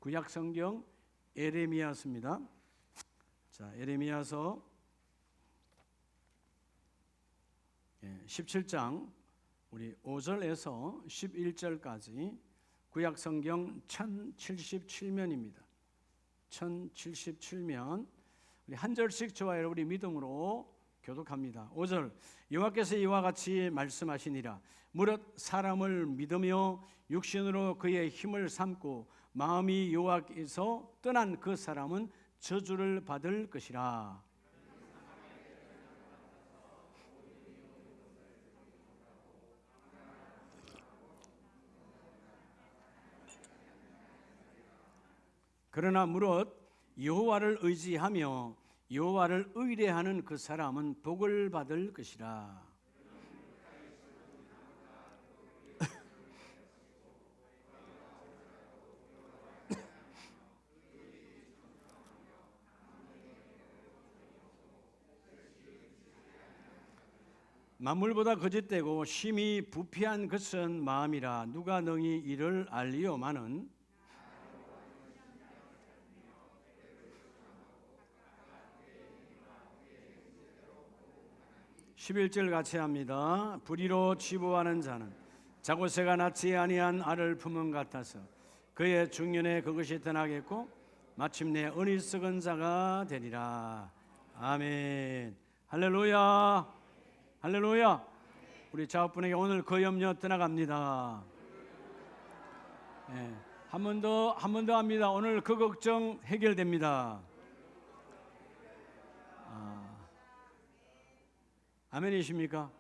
구약 성경 에레미야서입니다. 자, 에레미야서 17장 우리 5절에서 11절까지 구약 성경 1077면입니다. 1077면 우리 한 절씩 좋아요. 우리 믿음으로 교독합니다. 5절 여호와께서 이와 같이 말씀하시니라. 무릇 사람을 믿으며 육신으로 그의 힘을 삼고 마음이 여호와께서 떠난 그 사람은 저주를 받을 것이라. 그러나 무릇 여호와를 의지하며 여호와를 의뢰하는 그 사람은 복을 받을 것이라. 만물보다 거짓되고 심히 부패한 것은 마음이라. 누가 능히 이를 알리오마는 11절 같이 합니다. 불의로 치부하는 자는 자고새가 낳지 아니한 알을 품은 같아서 그의 중년에 그것이 떠나겠고 마침내 은이 썩은 자가 되리라. 아멘. 할렐루야. 할렐루야. 우리 자업분에게 오늘 그 염려 떠나갑니다. 네. 한 번 더 합니다. 오늘 그 걱정 해결됩니다. 아멘이십니까?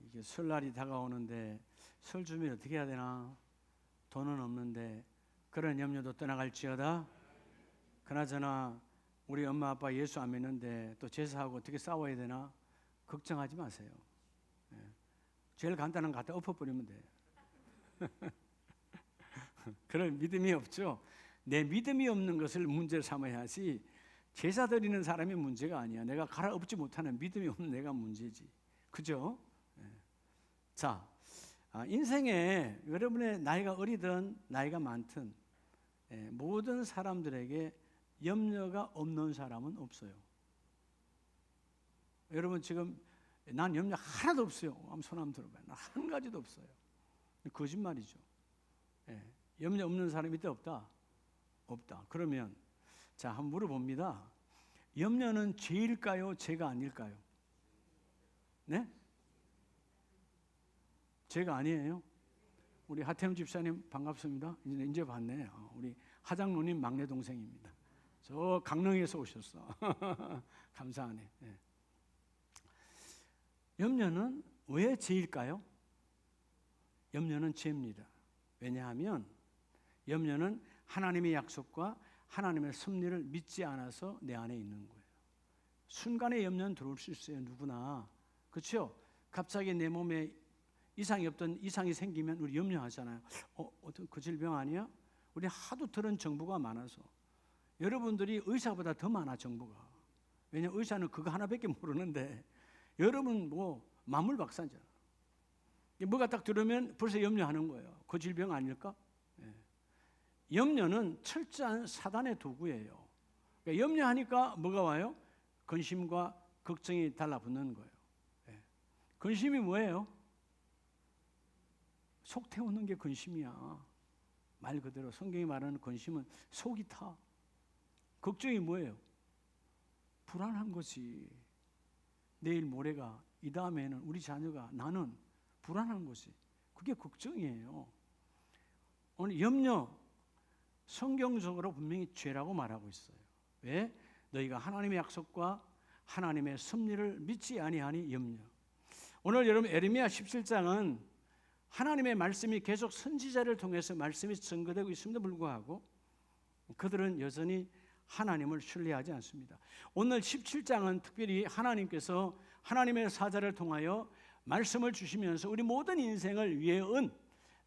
이게 설날이 다가오는데 설 준비 어떻게 해야 되나? 돈은 없는데 그런 염려도 떠나갈지어다. 그나저나 우리 엄마 아빠 예수 안 믿는데 또 제사하고 어떻게 싸워야 되나? 걱정하지 마세요. 제일 간단한 거 갖다 엎어버리면 돼. 그런 믿음이 없죠. 내 믿음이 없는 것을 문제를 삼아야지 제사 드리는 사람이 문제가 아니야. 내가 갈아엎지 못하는 믿음이 없는 내가 문제지. 그죠? 자, 인생에 여러분의 나이가 어리든 나이가 많든 모든 사람들에게 염려가 없는 사람은 없어요. 여러분 지금 난 염려 하나도 없어요. 한번 손 한번 들어봐요. 난 한 가지도 없어요. 거짓말이죠. 염려 없는 사람이 있다 없다? 없다. 그러면 자, 한번 물어봅니다. 염려는 죄일까요? 죄가 아닐까요? 네? 죄가 아니에요. 우리 하태영 집사님 반갑습니다. 이제 봤네. 우리 하장로님 막내 동생입니다. 저 강릉에서 오셨어. 감사하네. 네. 염려는 왜 죄일까요? 염려는 죄입니다. 왜냐하면 염려는 하나님의 약속과 하나님의 섭리를 믿지 않아서 내 안에 있는 거예요. 순간에 염려는 들어올 수 있어요. 누구나. 그렇죠? 갑자기 내 몸에 이상이 없던 이상이 생기면 우리 염려하잖아요. 어떤 그 질병 아니야? 우리 하도 들은 정보가 많아서. 여러분들이 의사보다 더 많아 정보가. 왜냐하면 의사는 그거 하나밖에 모르는데 여러분 뭐 만물박사잖아. 뭐가 딱 들으면 벌써 염려하는 거예요. 그 질병 아닐까? 염려는 철저한 사단의 도구예요. 그러니까 염려하니까 뭐가 와요? 근심과 걱정이 달라붙는 거예요. 근심이 뭐예요? 속 태우는 게 근심이야. 말 그대로 성경이 말하는 근심은 속이 타. 걱정이 뭐예요? 불안한 거지. 내일 모레가 이 다음에는 우리 자녀가 나는 불안한 거지. 그게 걱정이에요. 오늘 염려 성경적으로 분명히 죄라고 말하고 있어요. 왜? 너희가 하나님의 약속과 하나님의 섭리를 믿지 아니하니 염려. 오늘 여러분 에레미야 17장은 하나님의 말씀이 계속 선지자를 통해서 말씀이 증거되고 있음에도 불구하고 그들은 여전히 하나님을 신뢰하지 않습니다. 오늘 17장은 특별히 하나님께서 하나님의 사자를 통하여 말씀을 주시면서 우리 모든 인생을 위해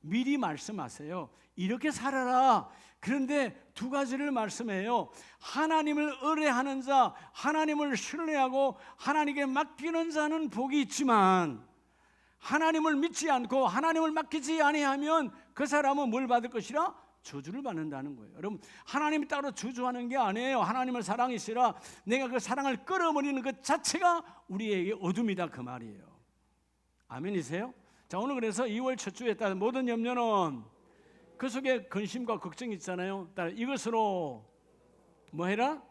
미리 말씀하세요. 이렇게 살아라. 그런데 두 가지를 말씀해요. 하나님을 의뢰하는 자, 하나님을 신뢰하고 하나님께 맡기는 자는 복이 있지만 하나님을 믿지 않고 하나님을 맡기지 아니하면 그 사람은 뭘 받을 것이라? 저주를 받는다는 거예요. 여러분, 하나님이 따로 저주하는 게 아니에요. 하나님을 사랑이시라 내가 그 사랑을 끌어버리는 것 자체가 우리에게 어둠이다, 그 말이에요. 아멘이세요? 자, 오늘 그래서 2월 첫 주에 따른 모든 염려는 그 속에 근심과 걱정이 있잖아요. 따라 이것으로 뭐 해라?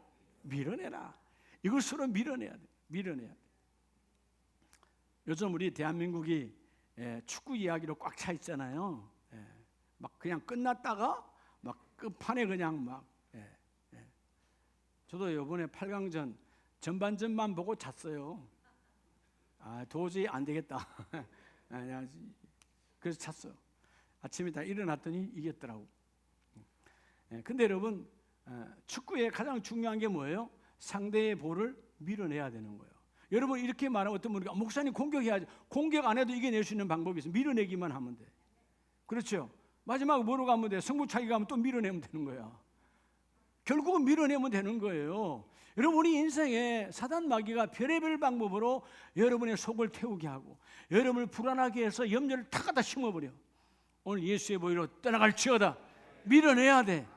밀어내라. 이것으로 밀어내야 돼. 밀어내야 돼. 요즘 우리 대한민국이 축구 이야기로 꽉 차 있잖아요. 막 그냥 끝났다가 막 끝판에 그냥 막. 저도 이번에 8강전 전반전만 보고 잤어요. 도저히 안 되겠다. 그래서 잤어요. 아침에 다 일어났더니 이겼더라고. 근데 여러분, 축구의 가장 중요한 게 뭐예요? 상대의 볼을 밀어내야 되는 거예요. 여러분, 이렇게 말하면 어떤 분이 목사님 공격해야지. 공격 안 해도 이겨낼 수 있는 방법이 있어요. 밀어내기만 하면 돼. 그렇죠? 마지막에 뭐로 가면 돼? 승부차기 가면 또 밀어내면 되는 거야. 결국은 밀어내면 되는 거예요. 여러분이 인생에 사단 마귀가 별의별 방법으로 여러분의 속을 태우게 하고 여러분을 불안하게 해서 염려를 다 갖다 심어버려. 오늘 예수의 보혈로 떠나갈지어다. 밀어내야 돼.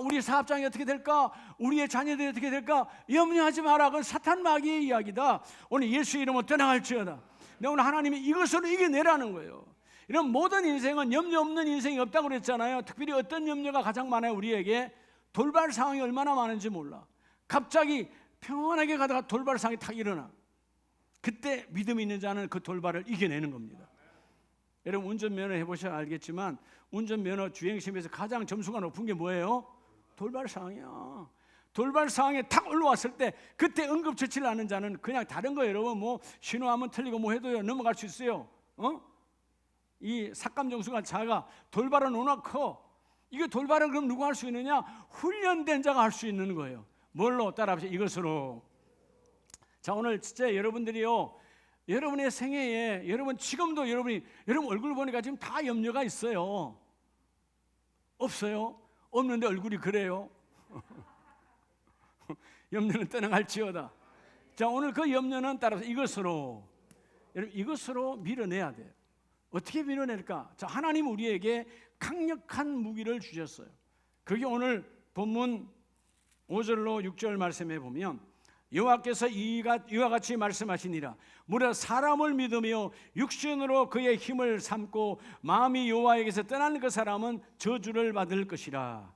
우리 사업장이 어떻게 될까? 우리의 자녀들이 어떻게 될까? 염려하지 마라. 그건 사탄 마귀의 이야기다. 오늘 예수의 이름으로 떠나갈지어다. 오늘 하나님이 이것으로 이겨내라는 거예요. 이런 모든 인생은 염려 없는 인생이 없다고 그랬잖아요. 특별히 어떤 염려가 가장 많아요? 우리에게 돌발 상황이 얼마나 많은지 몰라. 갑자기 평안하게 가다가 돌발 상황이 탁 일어나. 그때 믿음이 있는 자는 그 돌발을 이겨내는 겁니다. 여러분, 운전면허 해보셔야 알겠지만 운전면허 주행시험에서 가장 점수가 높은 게 뭐예요? 돌발 상황이야. 돌발 상황에 탁 올라왔을 때 그때 응급처치를 하는 자는 그냥 다른 거 여러분 뭐 신호하면 틀리고 뭐 해도요 넘어갈 수 있어요. 이 삭감 점수가 작아. 돌발은 워낙 커. 이게 돌발을 그럼 누가 할 수 있느냐? 훈련된 자가 할 수 있는 거예요. 뭘로? 따라합시다. 이것으로. 자, 오늘 진짜 여러분들이요, 여러분의 생애에 여러분 지금도 여러분 얼굴 보니까 지금 다 염려가 있어요. 없어요? 없는데 얼굴이 그래요? 염려는 떠나갈지어다. 자, 오늘 그 염려는 따라서 이것으로, 여러분 이것으로 밀어내야 돼요. 어떻게 밀어낼까? 자, 하나님 우리에게 강력한 무기를 주셨어요. 그게 오늘 본문 5절로 6절 말씀에 보면 여호와께서 이와 같이 말씀하시니라. 무릇 사람을 믿으며 육신으로 그의 힘을 삼고 마음이 여호와에게서 떠나는 그 사람은 저주를 받을 것이라.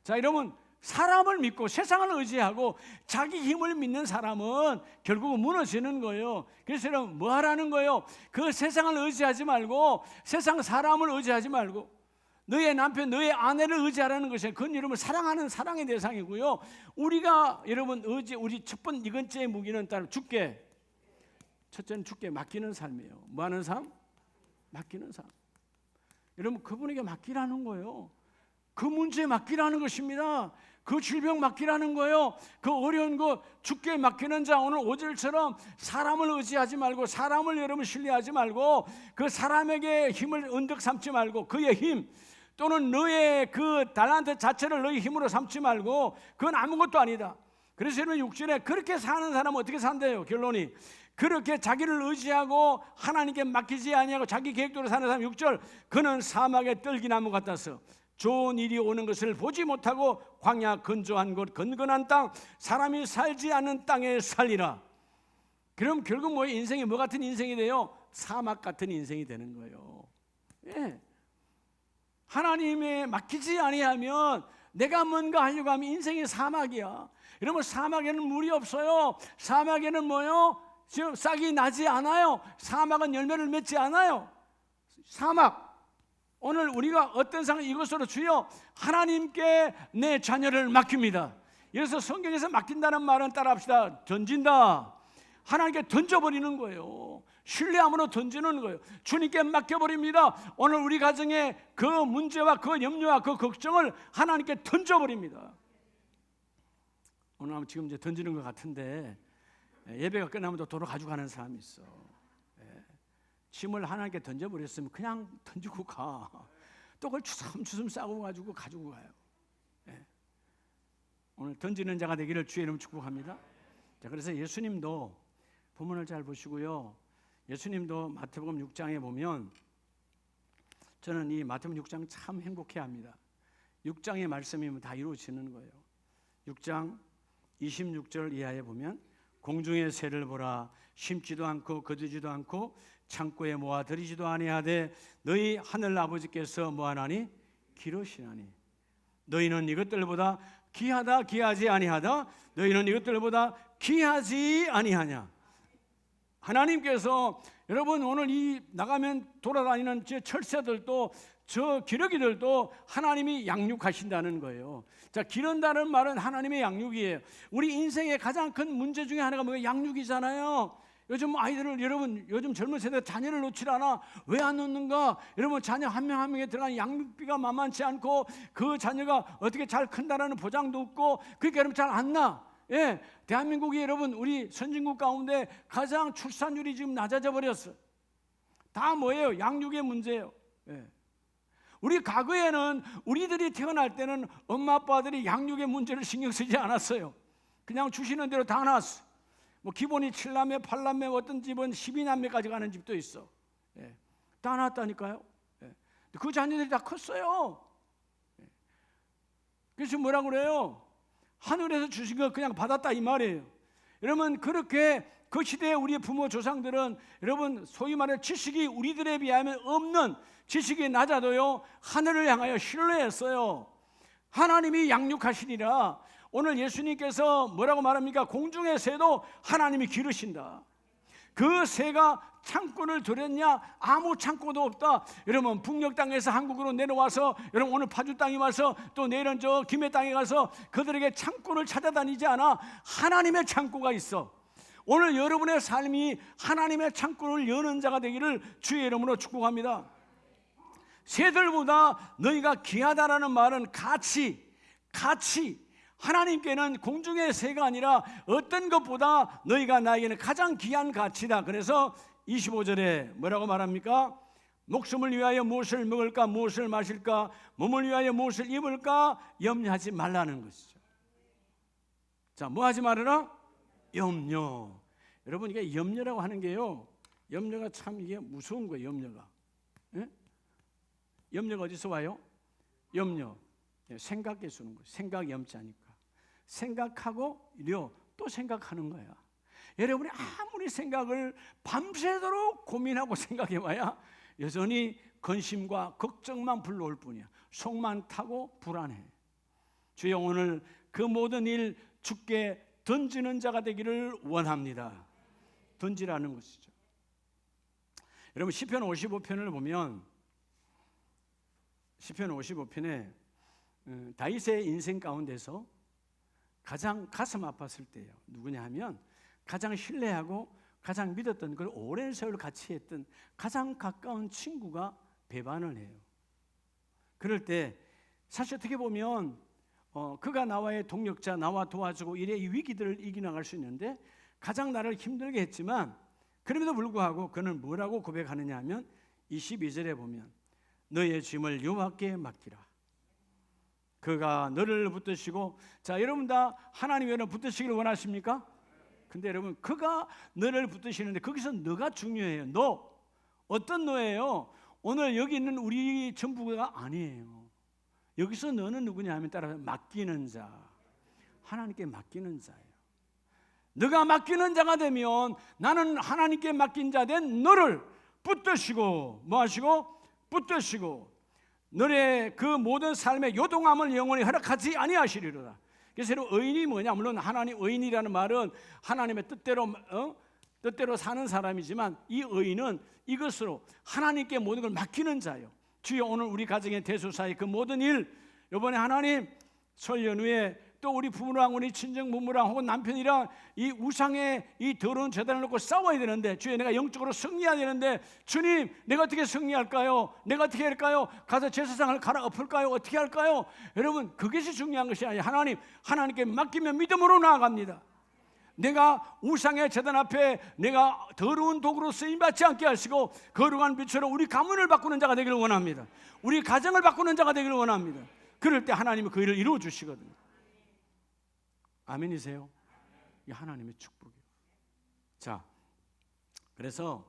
자, 여러분, 사람을 믿고 세상을 의지하고 자기 힘을 믿는 사람은 결국은 무너지는 거예요. 그래서 여러분 뭐 하라는 거예요? 그 세상을 의지하지 말고, 세상 사람을 의지하지 말고 너의 남편, 너의 아내를 의지하라는 것이에요. 그건 여러분 사랑하는 사랑의 대상이고요. 우리가 여러분 우리 첫 번째 이건째 무기는 따로 주께, 첫째는 주께 맡기는 삶이에요. 뭐 하는 삶? 맡기는 삶. 여러분 그분에게 맡기라는 거예요. 그 문제 맡기라는 것입니다. 그 질병 맡기라는 거예요. 그 어려운 거 주께 맡기는 자. 오늘 5절처럼 사람을 의지하지 말고, 사람을 여러분 신뢰하지 말고, 그 사람에게 힘을 은덕 삼지 말고, 그의 힘 또는 너의 그 달란트 자체를 너의 힘으로 삼지 말고, 그건 아무것도 아니다. 그래서 여러분 6절에 그렇게 사는 사람은 어떻게 산대요? 결론이 그렇게 자기를 의지하고 하나님께 맡기지 아니하고 자기 계획대로 사는 사람. 6절, 그는 사막의 떨기나무 같아서 좋은 일이 오는 것을 보지 못하고 광야 건조한 곳 건건한 땅, 사람이 살지 않는 땅에 살리라. 그럼 결국 뭐 인생이 뭐 같은 인생이 돼요? 사막 같은 인생이 되는 거예요. 예. 하나님에 맡기지 아니하면 내가 뭔가 하려고 하면 인생이 사막이야. 여러분 사막에는 물이 없어요. 사막에는 뭐요? 지금 싹이 나지 않아요. 사막은 열매를 맺지 않아요. 사막. 오늘 우리가 어떤 상황, 이것으로 주여 하나님께 내 자녀를 맡깁니다. 그래서 성경에서 맡긴다는 말은 따라합시다. 던진다. 하나님께 던져버리는 거예요. 신뢰함으로 던지는 거예요. 주님께 맡겨버립니다. 오늘 우리 가정의 그 문제와 그 염려와 그 걱정을 하나님께 던져버립니다. 오늘 지금 이제 던지는 것 같은데 예배가 끝나면 또 도로 가지고 가는 사람이 있어. 짐을 하나님께 던져버렸으면 그냥 던지고 가. 또 그걸 주섬주섬 싸고 가지고 가요. 오늘 던지는 자가 되기를 주의 이름 축복합니다. 자, 그래서 예수님도 본문을 잘 보시고요. 예수님도 마태복음 6장에 보면 저는 이 마태복음 6장 참 행복해합니다. 6장의 말씀이면 다 이루어지는 거예요. 6장 26절 이하에 보면 공중의 새를 보라. 심지도 않고 거두지도 않고 창고에 모아 들이지도 아니하되 너희 하늘 아버지께서 뭐하나니? 기르시나니. 너희는 이것들보다 귀하다 귀하지 아니하다? 너희는 이것들보다 귀하지 아니하냐? 하나님께서 여러분 오늘 이 나가면 돌아다니는 저 철새들도 저 기러기들도 하나님이 양육하신다는 거예요. 자, 기른다는 말은 하나님의 양육이에요. 우리 인생의 가장 큰 문제 중에 하나가 뭐예요? 양육이잖아요. 요즘 아이들을 여러분 요즘 젊은 세대 자녀를 놓질 않아. 왜 안 놓는가? 여러분 자녀 한 명 한 명에 들어가는 양육비가 만만치 않고 그 자녀가 어떻게 잘 큰다라는 보장도 없고 그러니까 여러분 잘 안 나. 예, 대한민국이 여러분 우리 선진국 가운데 가장 출산율이 지금 낮아져 버렸어. 다 뭐예요? 양육의 문제예요. 예. 우리 과거에는 우리들이 태어날 때는 엄마 아빠들이 양육의 문제를 신경 쓰지 않았어요. 그냥 주시는 대로 다 나왔어. 뭐 기본이 7남매, 8남매, 어떤 집은 12남매까지 가는 집도 있어. 예. 다 나왔다니까요. 예. 그 자녀들이 다 컸어요. 예. 그래서 뭐라 그래요? 하늘에서 주신 거 그냥 받았다 이 말이에요. 여러분 그렇게 그 시대에 우리의 부모 조상들은 여러분 소위 말해 지식이 우리들에 비하면 없는 지식이 낮아도요 하늘을 향하여 신뢰했어요. 하나님이 양육하시니라. 오늘 예수님께서 뭐라고 말합니까? 공중의 새도 하나님이 기르신다. 그 새가 창고를 들였냐? 아무 창고도 없다. 여러분 북녘 땅에서 한국으로 내려와서 여러분 오늘 파주 땅에 와서 또 내일은 저 김해 땅에 가서 그들에게 창고를 찾아다니지 않아. 하나님의 창고가 있어. 오늘 여러분의 삶이 하나님의 창고를 여는 자가 되기를 주의 이름으로 축복합니다. 새들보다 너희가 귀하다라는 말은 가치. 하나님께는 공중의 새가 아니라 어떤 것보다 너희가 나에게는 가장 귀한 가치다. 그래서 25절에 뭐라고 말합니까? 목숨을 위하여 무엇을 먹을까 무엇을 마실까 몸을 위하여 무엇을 입을까 염려하지 말라는 것이죠. 자, 뭐 하지 말아라? 염려. 여러분 이게 염려라고 하는 게요 염려가 참 이게 무서운 거예요. 염려가. 예? 염려가 어디서 와요? 염려. 생각해 주는 거예요. 생각 염자니까. 생각하고 또 생각하는 거야. 여러분이 아무리 생각을 밤새도록 고민하고 생각해봐야 여전히 근심과 걱정만 불러올 뿐이야. 속만 타고 불안해. 주여 오늘 그 모든 일 주께 던지는 자가 되기를 원합니다. 던지라는 것이죠. 여러분 시편 55편을 보면 시편 55편에 다윗의 인생 가운데서 가장 가슴 아팠을 때예요. 누구냐 하면 가장 신뢰하고 가장 믿었던 걸 오랜 세월 같이 했던 가장 가까운 친구가 배반을 해요. 그럴 때 사실 어떻게 보면 그가 나와의 동력자, 나와 도와주고 이래 이 위기들을 이겨나갈 수 있는데 가장 나를 힘들게 했지만 그럼에도 불구하고 그는 뭐라고 고백하느냐 하면 22절에 보면 너의 짐을 여호와께 맡기라. 그가 너를 붙드시고 자 여러분 다 하나님 여러분 붙드시기를 원하십니까? 근데 여러분 그가 너를 붙드시는데 거기서 너가 중요해요. 너 어떤 너예요? 오늘 여기 있는 우리 전부가 아니에요. 여기서 너는 누구냐 하면 따라서 맡기는 자, 하나님께 맡기는 자예요. 너가 맡기는 자가 되면 나는 하나님께 맡긴 자 된 너를 붙드시고 뭐 하시고? 붙드시고 너의 그 모든 삶의 요동함을 영원히 허락하지 아니하시리로다. 그래서 의인이 뭐냐? 물론 하나님 의인이라는 말은 하나님의 뜻대로 사는 사람이지만 이 의인은 이것으로 하나님께 모든 걸 맡기는 자예요. 주여 오늘 우리 가정의 대소사의 그 모든 일 이번에 하나님 설 연후에 또 우리 부모랑 우리 친정 부모랑 혹은 남편이랑 이 우상의 이 더러운 재단을 놓고 싸워야 되는데 주여 내가 영적으로 승리해야 되는데 주님 내가 어떻게 승리할까요? 내가 어떻게 할까요? 가서 제사상을 갈아 엎을까요? 어떻게 할까요? 여러분 그것이 중요한 것이 아니에요. 하나님께 맡기면 믿음으로 나아갑니다. 내가 우상의 재단 앞에 내가 더러운 도구로 쓰임받지 않게 하시고 거룩한 빛으로 우리 가문을 바꾸는 자가 되기를 원합니다. 우리 가정을 바꾸는 자가 되기를 원합니다. 그럴 때 하나님은 그 일을 이루어 주시거든요. 아멘이세요? 이게 하나님의 축복이에요. 자, 그래서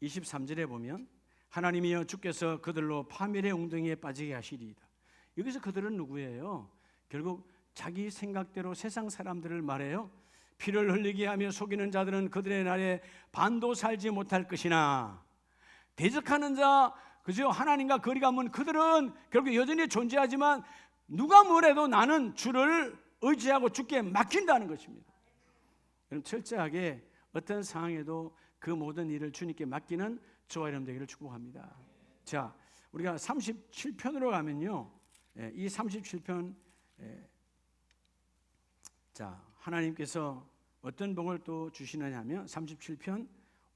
23절에 보면 하나님이여 주께서 그들로 파멸의 웅덩이에 빠지게 하시리이다. 여기서 그들은 누구예요? 결국 자기 생각대로 세상 사람들을 말해요. 피를 흘리게 하며 속이는 자들은 그들의 날에 반도 살지 못할 것이나 대적하는 자, 그죠? 하나님과 거리가 먼 그들은 결국 여전히 존재하지만 누가 뭐래도 나는 주를 의지하고 주께 맡긴다는 것입니다. 여러분, 철저하게 어떤 상황에도 그 모든 일을 주님께 맡기는 저와 여러분 되기를 축복합니다. 자, 우리가 37편으로 가면요, 이 37편, 자, 하나님께서 어떤 복을 또 주시느냐 하면 37편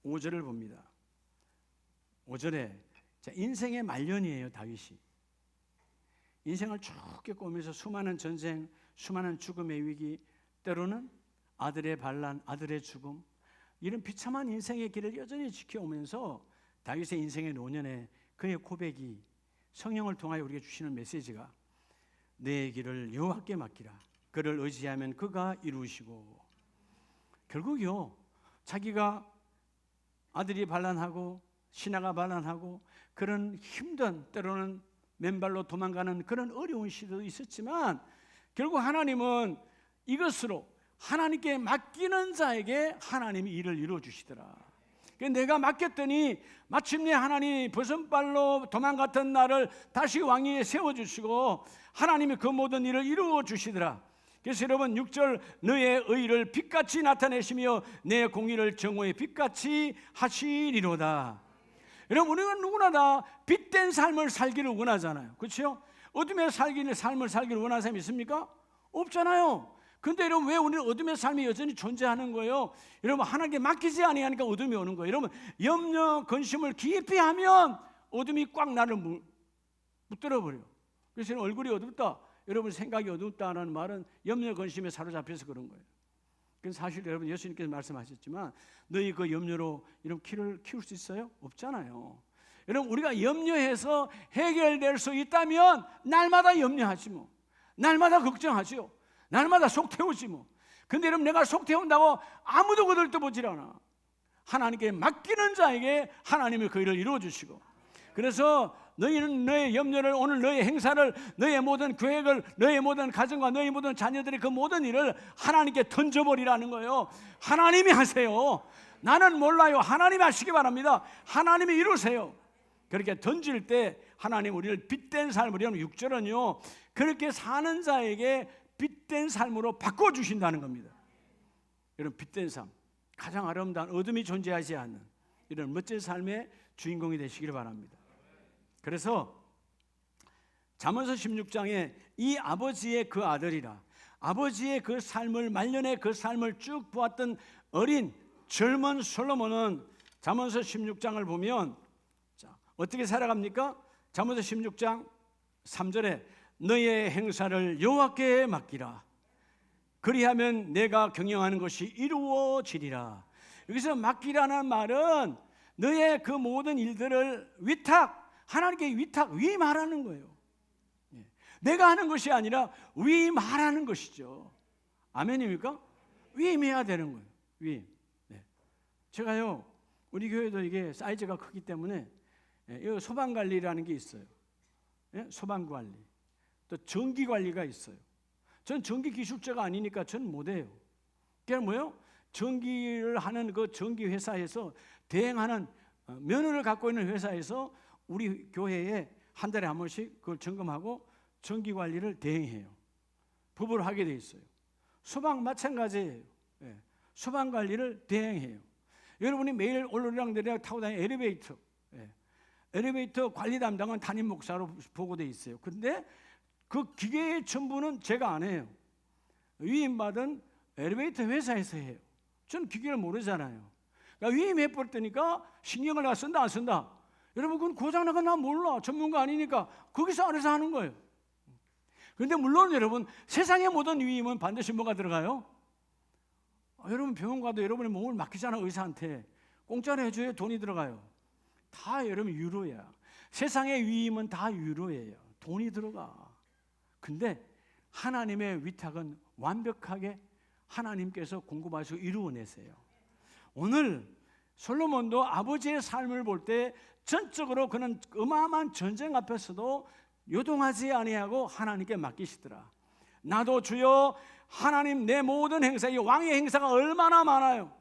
5절을 봅니다. 5절에 자, 인생의 말년이에요. 다윗이 인생을 쭉 겪으면서 수많은 전쟁, 수많은 죽음의 위기, 때로는 아들의 반란, 아들의 죽음, 이런 비참한 인생의 길을 여전히 지켜오면서 다윗의 인생의 노년에 그의 고백이 성령을 통하여 우리에게 주시는 메시지가 내 길을 여호와께 맡기라. 그를 의지하면 그가 이루시고, 결국요, 자기가 아들이 반란하고 신하가 반란하고 그런 힘든, 때로는 맨발로 도망가는 그런 어려운 시대도 있었지만 결국 하나님은 이것으로 하나님께 맡기는 자에게 하나님이 일을 이루어 주시더라. 내가 맡겼더니 마침내 하나님이 버선발로 도망갔던 나를 다시 왕위에 세워주시고 하나님이 그 모든 일을 이루어 주시더라. 그래서 여러분 6절, 너의 의를 빛같이 나타내시며 내 공의를 정오의 빛같이 하시리로다. 여러분, 우리가 누구나 다 빛된 삶을 살기를 원하잖아요. 그렇죠? 어둠의 삶을 살기를 원하는 사람이 있습니까? 없잖아요. 근데 여러분, 왜 우리는 어둠의 삶이 여전히 존재하는 거예요? 여러분, 하나님께 맡기지 아니하니까 어둠이 오는 거예요. 여러분, 염려, 근심을 깊이 하면 어둠이 꽉 나를 붙들어 버려요. 그래서 얼굴이 어둡다, 여러분 생각이 어둡다는 말은 염려, 근심에 사로잡혀서 그런 거예요. 그래서 사실 여러분, 예수님께서 말씀하셨지만 너희 그 염려로 이런 키울 수 있어요? 없잖아요. 여러분, 우리가 염려해서 해결될 수 있다면 날마다 염려하지 뭐, 날마다 걱정하지요, 날마다 속 태우지 뭐. 근데 여러분, 내가 속 태운다고 아무도 거들떠보질 않아. 하나님께 맡기는 자에게 하나님이 그 일을 이루어 주시고, 그래서 너희는 너의 염려를, 오늘 너의 행사를, 너의 모든 계획을, 너의 모든 가정과 너의 모든 자녀들의 그 모든 일을 하나님께 던져버리라는 거예요. 하나님이 하세요. 나는 몰라요. 하나님이 하시기 바랍니다. 하나님이 이루세요. 그렇게 던질 때 하나님 우리를 빛된 삶을, 여러분 6절은요, 그렇게 사는 자에게 빛된 삶으로 바꿔주신다는 겁니다. 여러분, 빛된 삶, 가장 아름다운, 어둠이 존재하지 않는 이런 멋진 삶의 주인공이 되시기를 바랍니다. 그래서 잠언서 16장에 이 아버지의 그 아들이라, 아버지의 그 삶을, 말년의 그 삶을 쭉 보았던 어린 젊은 솔로몬은 잠언서 16장을 보면 자, 어떻게 살아갑니까? 잠언서 16장 3절에 너의 행사를 여호와께 맡기라. 그리하면 내가 경영하는 것이 이루어지리라. 여기서 맡기라는 말은 너의 그 모든 일들을 하나님께 위임하라는 거예요. 내가 하는 것이 아니라 위임하라는 것이죠. 아멘입니까? 위임해야 되는 거예요. 위임. 제가요, 우리 교회도 이게 사이즈가 크기 때문에 소방관리라는 게 있어요. 소방관리. 또 전기관리가 있어요. 전 전기기술자가 아니니까 전 못해요. 그게 뭐예요? 전기를 하는 그 전기회사에서 대행하는 면허를 갖고 있는 회사에서 우리 교회에 한 달에 한 번씩 그걸 점검하고 전기관리를 대행해요. 부부로 하게 돼 있어요. 소방 마찬가지예요. 소방관리를 대행해요. 여러분이 매일 올라오르락 타고 다니는 엘리베이터, 엘리베이터 관리 담당은 담임 목사로 보고돼 있어요. 근데 그 기계의 전부는 제가 안 해요. 위임받은 엘리베이터 회사에서 해요. 저는 기계를 모르잖아요. 그러니까 위임해버렸다니까 신경을 쓴다 안 쓴다. 여러분, 그건 고장나가 나 몰라. 전문가 아니니까 거기서 알아서 하는 거예요. 그런데 물론 여러분, 세상의 모든 위임은 반드시 뭐가 들어가요? 여러분 병원 가도 여러분의 몸을 맡기잖아. 의사한테 공짜로 해줘야 돈이 들어가요. 다 여러분 유로야. 세상의 위임은 다 유로예요. 돈이 들어가. 근데 하나님의 위탁은 완벽하게 하나님께서 공급하시고 이루어내세요. 오늘 솔로몬도 아버지의 삶을 볼 때 전적으로 그는 어마어마한 전쟁 앞에서도 요동하지 아니하고 하나님께 맡기시더라. 나도 주여 하나님 내 모든 행사, 이 왕의 행사가 얼마나 많아요.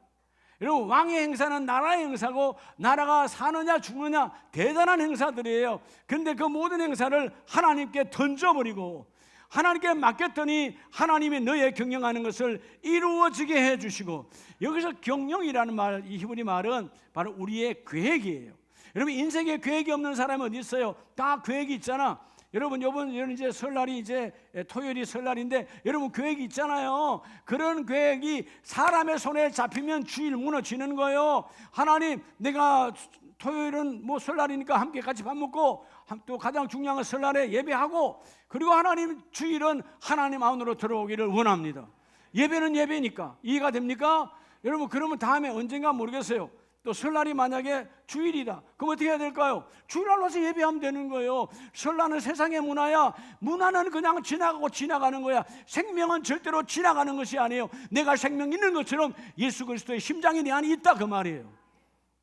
여러분, 왕의 행사는 나라의 행사고 나라가 사느냐 죽느냐 대단한 행사들이에요. 그런데 그 모든 행사를 하나님께 던져버리고 하나님께 맡겼더니 하나님이 너의 경영하는 것을 이루어지게 해주시고, 여기서 경영이라는 말, 이 히브리 말은 바로 우리의 계획이에요. 여러분, 인생에 계획이 없는 사람이 어디 있어요? 다 계획이 있잖아. 여러분, 이번 이제 설날이 이제 토요일이 설날인데 여러분 계획이 있잖아요. 그런 계획이 사람의 손에 잡히면 주일 무너지는 거예요. 하나님, 내가 토요일은 뭐 설날이니까 함께 같이 밥 먹고 또 가장 중요한 건 설날에 예배하고, 그리고 하나님 주일은 하나님 안으로 들어오기를 원합니다. 예배는 예배니까. 이해가 됩니까? 여러분, 그러면 다음에 언젠가 모르겠어요. 또 설날이 만약에 주일이다. 그럼 어떻게 해야 될까요? 주일날 와서 예배하면 되는 거예요. 설날은 세상의 문화야. 문화는 그냥 지나가고 지나가는 거야. 생명은 절대로 지나가는 것이 아니에요. 내가 생명 있는 것처럼 예수 그리스도의 심장이 내 안에 있다, 그 말이에요.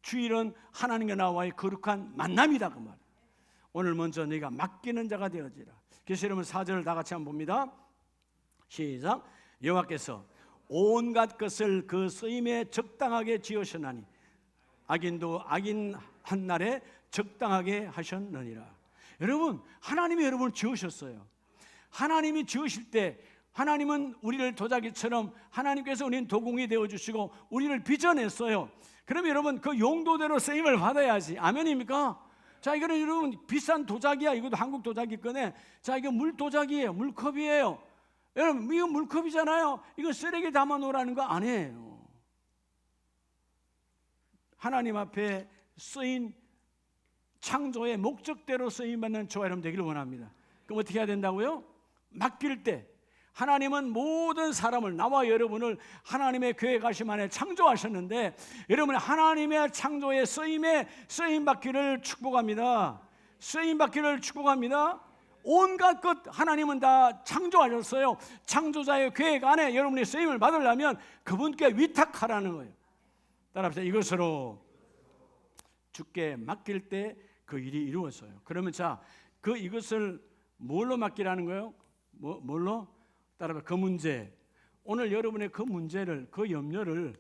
주일은 하나님과 나와의 거룩한 만남이다, 그 말이에요. 오늘 먼저 네가 맡기는 자가 되어지라. 그래서 여러분 4절을 다 같이 한번 봅니다. 시작. 여호와께서 온갖 것을 그 쓰임에 적당하게 지으셨나니 악인도 악인 한 날에 적당하게 하셨느니라. 여러분, 하나님이 여러분을 지으셨어요. 하나님이 지으실 때 하나님은 우리를 도자기처럼 하나님께서 우리는 도공이 되어주시고 우리를 빚어냈어요. 그럼 여러분 그 용도대로 쓰임을 받아야지. 아멘입니까? 자, 이거는 여러분 비싼 도자기야. 이것도 한국 도자기 꺼내. 자, 이거 물 도자기예요. 물컵이에요. 여러분, 이거 물컵이잖아요. 이거 쓰레기 담아 놓으라는 거 아니에요. 하나님 앞에 쓰인 창조의 목적대로 쓰임받는 저와 여러분 되기를 원합니다. 그럼 어떻게 해야 된다고요? 맡길 때 하나님은 모든 사람을, 나와 여러분을 하나님의 계획하심 안에 창조하셨는데, 여러분 하나님의 창조의 쓰임에 쓰임받기를 축복합니다. 쓰임받기를 축복합니다. 온갖 것 하나님은 다 창조하셨어요. 창조자의 계획 안에 여러분이 쓰임을 받으려면 그분께 위탁하라는 거예요. 따라합시다. 이것으로 주께 맡길 때 그 일이 이루어져요. 그러면 자, 이것을 뭘로 맡기라는 거예요? 뭘로? 따라합시다. 그 문제, 오늘 여러분의 그 문제를, 그 염려를,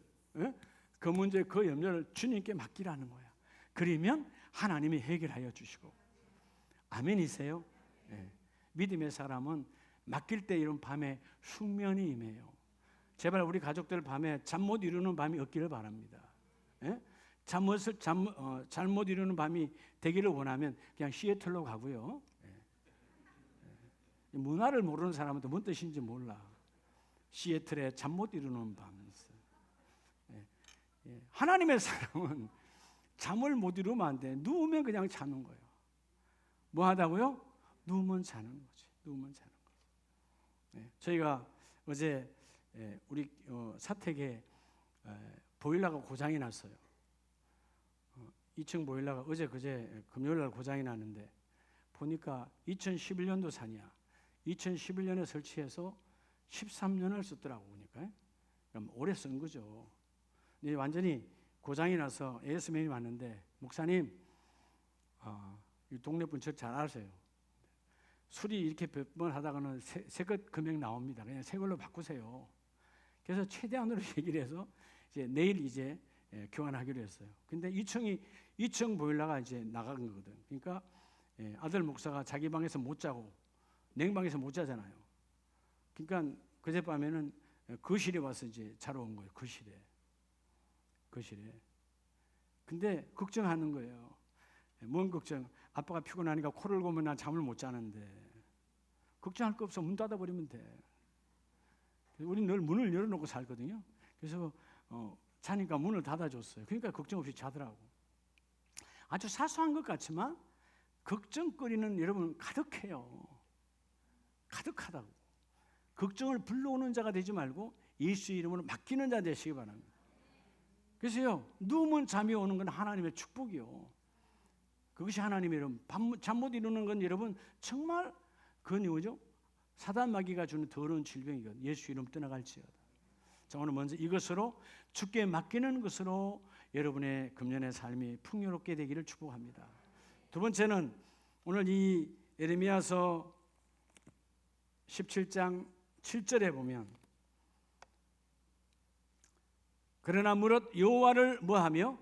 그 문제, 그 염려를 주님께 맡기라는 거야. 그러면 하나님이 해결하여 주시고. 아멘이세요? 네. 믿음의 사람은 맡길 때 이런 밤에 숙면이 임해요. 제발 우리 가족들 밤에 잠 못 이루는 밤이 없기를 바랍니다. 잠 못 이루는 밤이 되기를 원하면 그냥 시애틀로 가고요. 문화를 모르는 사람은 뭔 뜻인지 몰라. 시애틀에 잠 못 이루는 밤이 있어요. 하나님의 사람은 잠을 못 이루면 안 돼. 누우면 그냥 자는 거예요. 뭐 하다고요? 누우면 자는 거지. 누우면 자는 거지. 저희가 어제 우리 사택에 보일러가 고장이 났어요. 2층 보일러가 그제 금요일날 고장이 났는데 보니까 2011년도 산이야. 2011년에 설치해서 13년을 썼더라고. 보니까 그럼 오래 쓴 거죠. 근데 완전히 고장이 나서 AS맨이 왔는데, 목사님, 이 동네 분들 잘 아세요. 수리 이렇게 몇 번 하다가는 새 것 금액 나옵니다. 그냥 새 걸로 바꾸세요. 그래서 최대한으로 얘기를 해서 이제 내일 이제 교환하기로 했어요. 근데 2층 보일러가 이제 나간 거거든. 그러니까 아들 목사가 자기 방에서 못 자고 냉방에서 못 자잖아요. 그러니까 그제밤에는 거실에 와서 이제 자러 온 거예요. 거실에. 근데 걱정하는 거예요. 뭔 걱정? 아빠가 피곤하니까 코를 고면 난 잠을 못 자는데. 걱정할 거 없어. 문 닫아버리면 돼. 우리 늘 문을 열어놓고 살거든요. 그래서 자니까 문을 닫아줬어요. 그러니까 걱정 없이 자더라고. 아주 사소한 것 같지만 걱정거리는 여러분 가득해요. 가득하다고. 걱정을 불러오는 자가 되지 말고 예수 이름으로 맡기는 자 되시기 바랍니다. 그래서요, 누우면 잠이 오는 건 하나님의 축복이요. 그것이 하나님의 이름. 잠 못 이루는 건 여러분 정말 그건 뭐죠? 사단 마귀가 주는 더러운 질병이거든요. 예수 이름 떠나갈지어다. 자, 오늘 먼저 이것으로 주께 맡기는 것으로 여러분의 금년의 삶이 풍요롭게 되기를 축복합니다. 두 번째는 오늘 이 예레미야서 17장 7절에 보면 그러나 무릇 여호와를 뭐하며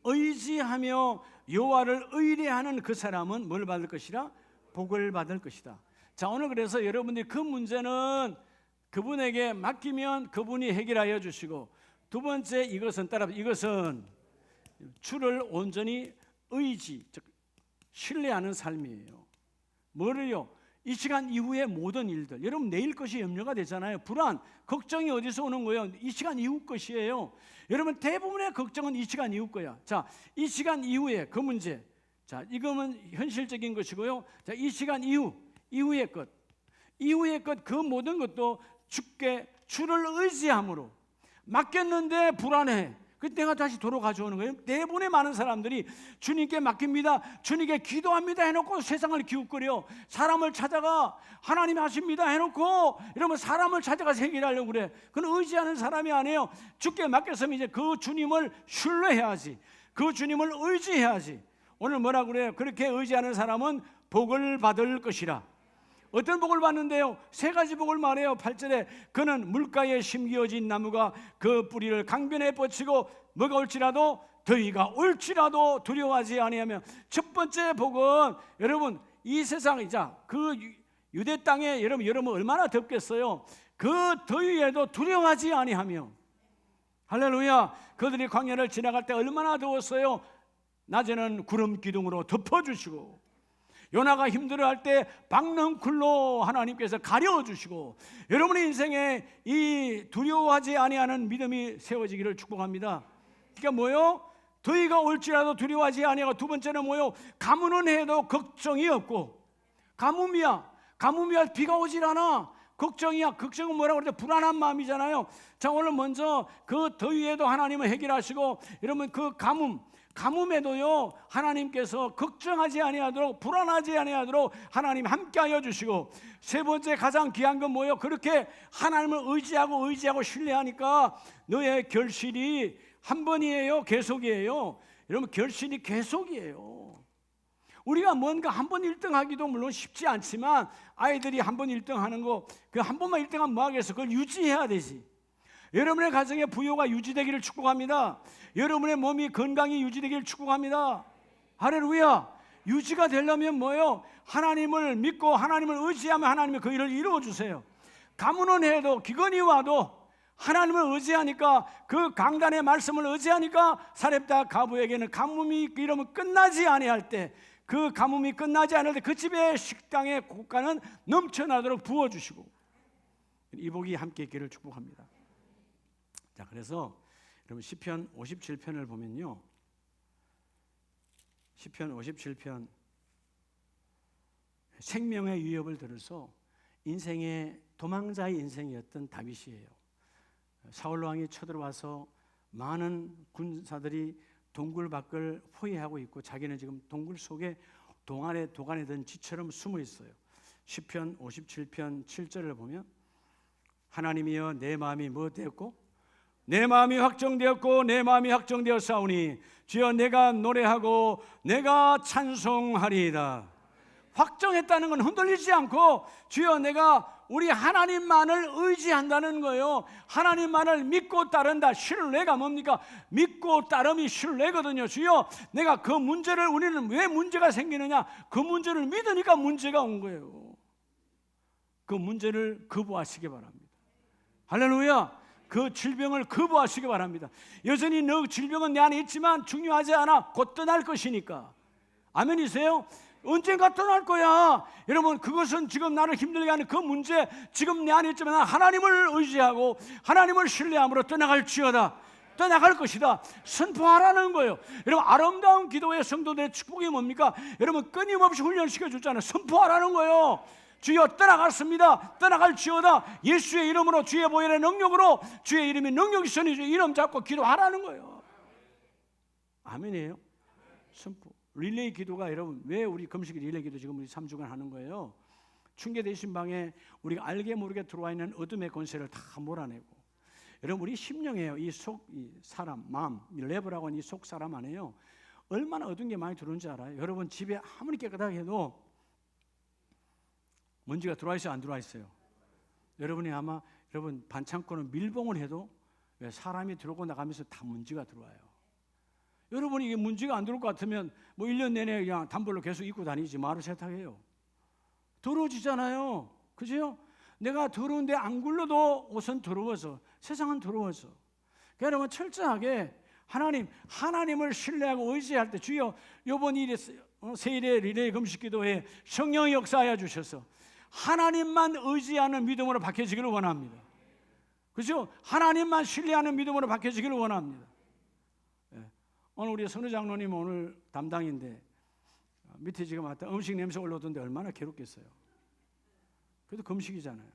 의지하며 여호와를 의뢰하는 그 사람은 뭘 받을 것이라? 복을 받을 것이다. 자, 오늘 그래서 여러분들이 그 문제는 그분에게 맡기면 그분이 해결하여 주시고, 두 번째 이것은 이것은 주를 온전히 의지, 즉 신뢰하는 삶이에요. 뭐를요? 이 시간 이후의 모든 일들, 여러분 내일 것이 염려가 되잖아요. 불안, 걱정이 어디서 오는 거예요? 이 시간 이후 것이에요. 여러분 대부분의 걱정은 이 시간 이후 거야. 자, 이 시간 이후에 그 문제, 자, 이거는 현실적인 것이고요. 자, 이 시간 이후의 것, 그 모든 것도 주를 의지함으로 맡겼는데 불안해. 그때가 다시 도로 가져오는 거예요. 대부분의 많은 사람들이 주님께 맡깁니다, 주님께 기도합니다 해놓고 세상을 기웃거려. 사람을 찾아가 하나님이 하십니다 해놓고 이러면 사람을 찾아가서 해결하려고 그래. 그건 의지하는 사람이 아니에요. 주께 맡겼으면 이제 그 주님을 신뢰해야지, 그 주님을 의지해야지. 오늘 뭐라 그래요? 그렇게 의지하는 사람은 복을 받을 것이라. 어떤 복을 받는데요? 세 가지 복을 말해요. 8절에 그는 물가에 심기어진 나무가 그 뿌리를 강변에 뻗치고 뭐가 올지라도 더위가 올지라도 두려워하지 아니하며. 첫 번째 복은 여러분 이 세상이자 그 유대 땅에 여러분 얼마나 덥겠어요. 그 더위에도 두려워하지 아니하며. 할렐루야. 그들이 광야를 지나갈 때 얼마나 더웠어요. 낮에는 구름 기둥으로 덮어주시고, 요나가 힘들어할 때 박는 굴로 하나님께서 가려주시고, 여러분의 인생에 이 두려워하지 아니하는 믿음이 세워지기를 축복합니다. 그러니까 뭐요? 더위가 올지라도 두려워하지 아니하고, 두 번째는 뭐요? 가뭄은 해도 걱정이 없고. 가뭄이야. 비가 오질 않아. 걱정이야. 걱정은 뭐라고 그러죠? 불안한 마음이잖아요. 자, 오늘 먼저 그 더위에도 하나님은 해결하시고, 여러분 그 가뭄에도요 하나님께서 걱정하지 아니하도록, 불안하지 아니하도록 하나님 함께하여 주시고, 세 번째 가장 귀한 건 뭐예요? 그렇게 하나님을 의지하고 신뢰하니까 너의 결실이 한 번이에요? 계속이에요? 여러분 결실이 계속이에요. 우리가 뭔가 한 번 1등 하기도 물론 쉽지 않지만, 아이들이 한 번 1등 하는 거, 그 한 번만 1등 하면 뭐 하겠어? 그걸 유지해야 되지. 여러분의 가정의 부요가 유지되기를 축복합니다. 여러분의 몸이 건강히 유지되기를 축복합니다. 할렐루야. 유지가 되려면 뭐예요? 하나님을 믿고 하나님을 의지하면 하나님이 그 일을 이루어주세요. 가뭄은 해도 기근이 와도 하나님을 의지하니까, 그 강단의 말씀을 의지하니까 사렙다 가부에게는 가뭄이 이러면 끝나지 아니할 때, 그 가뭄이 끝나지 않을 때 그 집의 식당의 고가는 넘쳐나도록 부어주시고, 이 복이 함께 있기를 축복합니다. 자, 그래서 여러분 시편 57편을 보면요, 시편 57편 생명의 위협을 들어서 인생의 도망자의 인생이었던 다윗이에요. 사울 왕이 쳐들어와서 많은 군사들이 동굴 밖을 포위하고 있고, 자기는 지금 동굴 속에 도간에 든 쥐처럼 숨어 있어요. 시편 57편 7절을 보면 하나님이여 내 마음이 뭐 되었고 내 마음이 확정되었고 내 마음이 확정되었사오니 주여 내가 노래하고 내가 찬송하리이다. 확정했다는 건 흔들리지 않고 주여 내가 우리 하나님만을 의지한다는 거예요. 하나님만을 믿고 따른다. 신뢰가 뭡니까? 믿고 따름이 신뢰거든요. 주여 내가 그 문제를, 우리는 왜 문제가 생기느냐? 그 문제를 믿으니까 문제가 온 거예요. 그 문제를 거부하시기 바랍니다. 할렐루야. 그 질병을 거부하시기 바랍니다. 여전히 너 질병은 내 안에 있지만 중요하지 않아. 곧 떠날 것이니까. 아멘이세요? 언젠가 떠날 거야. 여러분 그것은 지금 나를 힘들게 하는 그 문제, 지금 내 안에 있지만 하나님을 의지하고 하나님을 신뢰함으로 떠나갈지어다. 떠나갈 것이다. 선포하라는 거예요. 여러분 아름다운 기도의 성도들의 축복이 뭡니까? 여러분 끊임없이 훈련시켜 줬잖아요. 선포하라는 거예요. 주여 떠나갔습니다. 떠나갈지어다. 예수의 이름으로, 주의 보혈의 능력으로, 주의 이름이 능력이 있으니 주의 이름 잡고 기도하라는 거예요. 아멘이에요. 선포. 릴레이 기도가, 여러분 왜 우리 금식 릴레이 기도 지금 우리 3주간 하는 거예요? 충계되신 방에 우리가 알게 모르게 들어와 있는 어둠의 권세를 다 몰아내고, 여러분 우리 심령이에요. 이 사람 마음, 이 레버라고 하는 이 속 사람 안에요 얼마나 어두운 게 많이 들어오는지 알아요? 여러분 집에 아무리 깨끗하게 해도 먼지가 들어와 있어요, 안 들어와 있어요? 여러분이 아마 여러분 반창고는 밀봉을 해도 사람이 들어오고 나가면서 다 먼지가 들어와요. 여러분이 이게 먼지가 안 들어올 것 같으면 뭐 1년 내내 그냥 단벌로 계속 입고 다니지 마루 세탁해요. 더러워지잖아요. 그죠? 내가 더러운데 안 굴러도 옷은 더러워서, 세상은 더러워서. 그러니까 여러분 철저하게 하나님을 신뢰하고 의지할 때, 주여 이번 세일의 리레이 금식기도에 성령이 역사하여 주셔서 하나님만 의지하는 믿음으로 바뀌어지기를 원합니다. 그죠? 하나님만 신뢰하는 믿음으로 바뀌어지기를 원합니다. 오늘 우리 선우 장로님 오늘 담당인데 밑에 지금 왔다 음식 냄새 올라오던데 얼마나 괴롭겠어요. 그래도 금식이잖아요.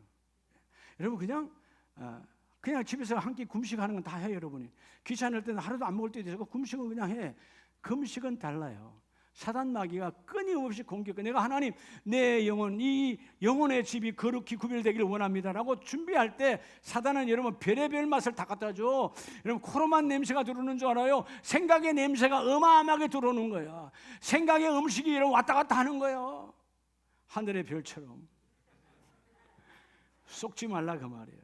여러분 그냥 집에서 한 끼 금식하는 건 다 해요. 여러분이 귀찮을 때는 하루도 안 먹을 때도 있고 금식은 그냥 해. 금식은 달라요. 사단 마귀가 끊임없이 공격해. 내가 하나님 내 영혼, 이 영혼의 집이 거룩히 구별되기를 원합니다라고 준비할 때 사단은 여러분 별의별 맛을 다 갖다 줘. 여러분 코로만 냄새가 들어오는 줄 알아요? 생각의 냄새가 어마어마하게 들어오는 거야. 생각의 음식이 여러분 왔다 갔다 하는 거예요. 하늘의 별처럼. 속지 말라 그 말이에요.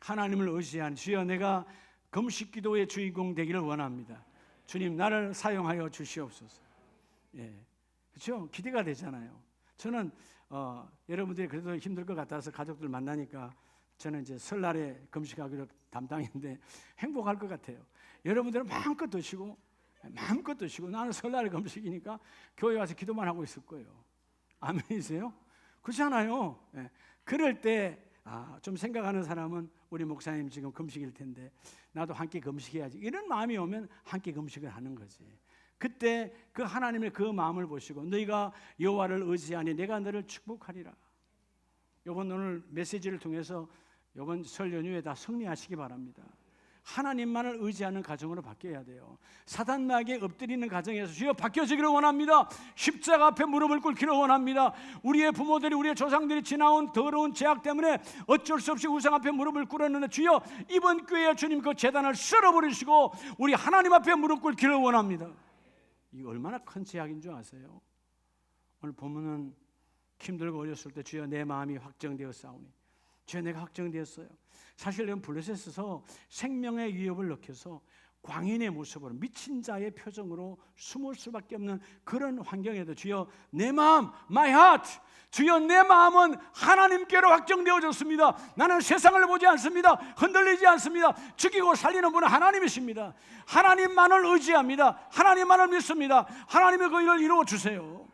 하나님을 의지한 주여 내가 금식 기도의 주인공 되기를 원합니다. 주님 나를 사용하여 주시옵소서. 예, 그렇죠? 기대가 되잖아요. 저는 여러분들이 그래도 힘들 것 같아서 가족들 만나니까 저는 이제 설날에 금식하기로 담당인데 행복할 것 같아요. 여러분들은 마음껏 드시고 나는 설날에 금식이니까 교회 와서 기도만 하고 있을 거예요. 아멘이세요? 그렇잖아요. 예. 그럴 때 좀 생각하는 사람은 우리 목사님 지금 금식일 텐데 나도 한 끼 금식해야지 이런 마음이 오면 한 끼 금식을 하는 거지. 그때 그 하나님의 그 마음을 보시고 너희가 여호와를 의지하니 내가 너를 축복하리라. 이번 오늘 메시지를 통해서 이번 설 연휴에 다 승리하시기 바랍니다. 하나님만을 의지하는 가정으로 바뀌어야 돼요. 사단 마귀에 엎드리는 가정에서 주여 바뀌어지기를 원합니다. 십자가 앞에 무릎을 꿇기를 원합니다. 우리의 부모들이 우리의 조상들이 지나온 더러운 죄악 때문에 어쩔 수 없이 우상 앞에 무릎을 꿇었는데 주여 이번 기회에 주님 그 제단을 쓸어버리시고 우리 하나님 앞에 무릎 꿇기를 원합니다. 이게 얼마나 큰 죄악인 줄 아세요? 오늘 본문은 힘들고 어렸을 때 주여 내 마음이 확정되었사오니 주여 내가 확정되었어요. 사실 이런 블레셋에서 생명의 위협을 느껴서 광인의 모습으로 미친 자의 표정으로 숨을 수밖에 없는 그런 환경에도 주여 내 마음, my heart, 주여 내 마음은 하나님께로 확정되어졌습니다. 나는 세상을 보지 않습니다. 흔들리지 않습니다. 죽이고 살리는 분은 하나님이십니다. 하나님만을 의지합니다. 하나님만을 믿습니다. 하나님의 그 일을 이루어 주세요.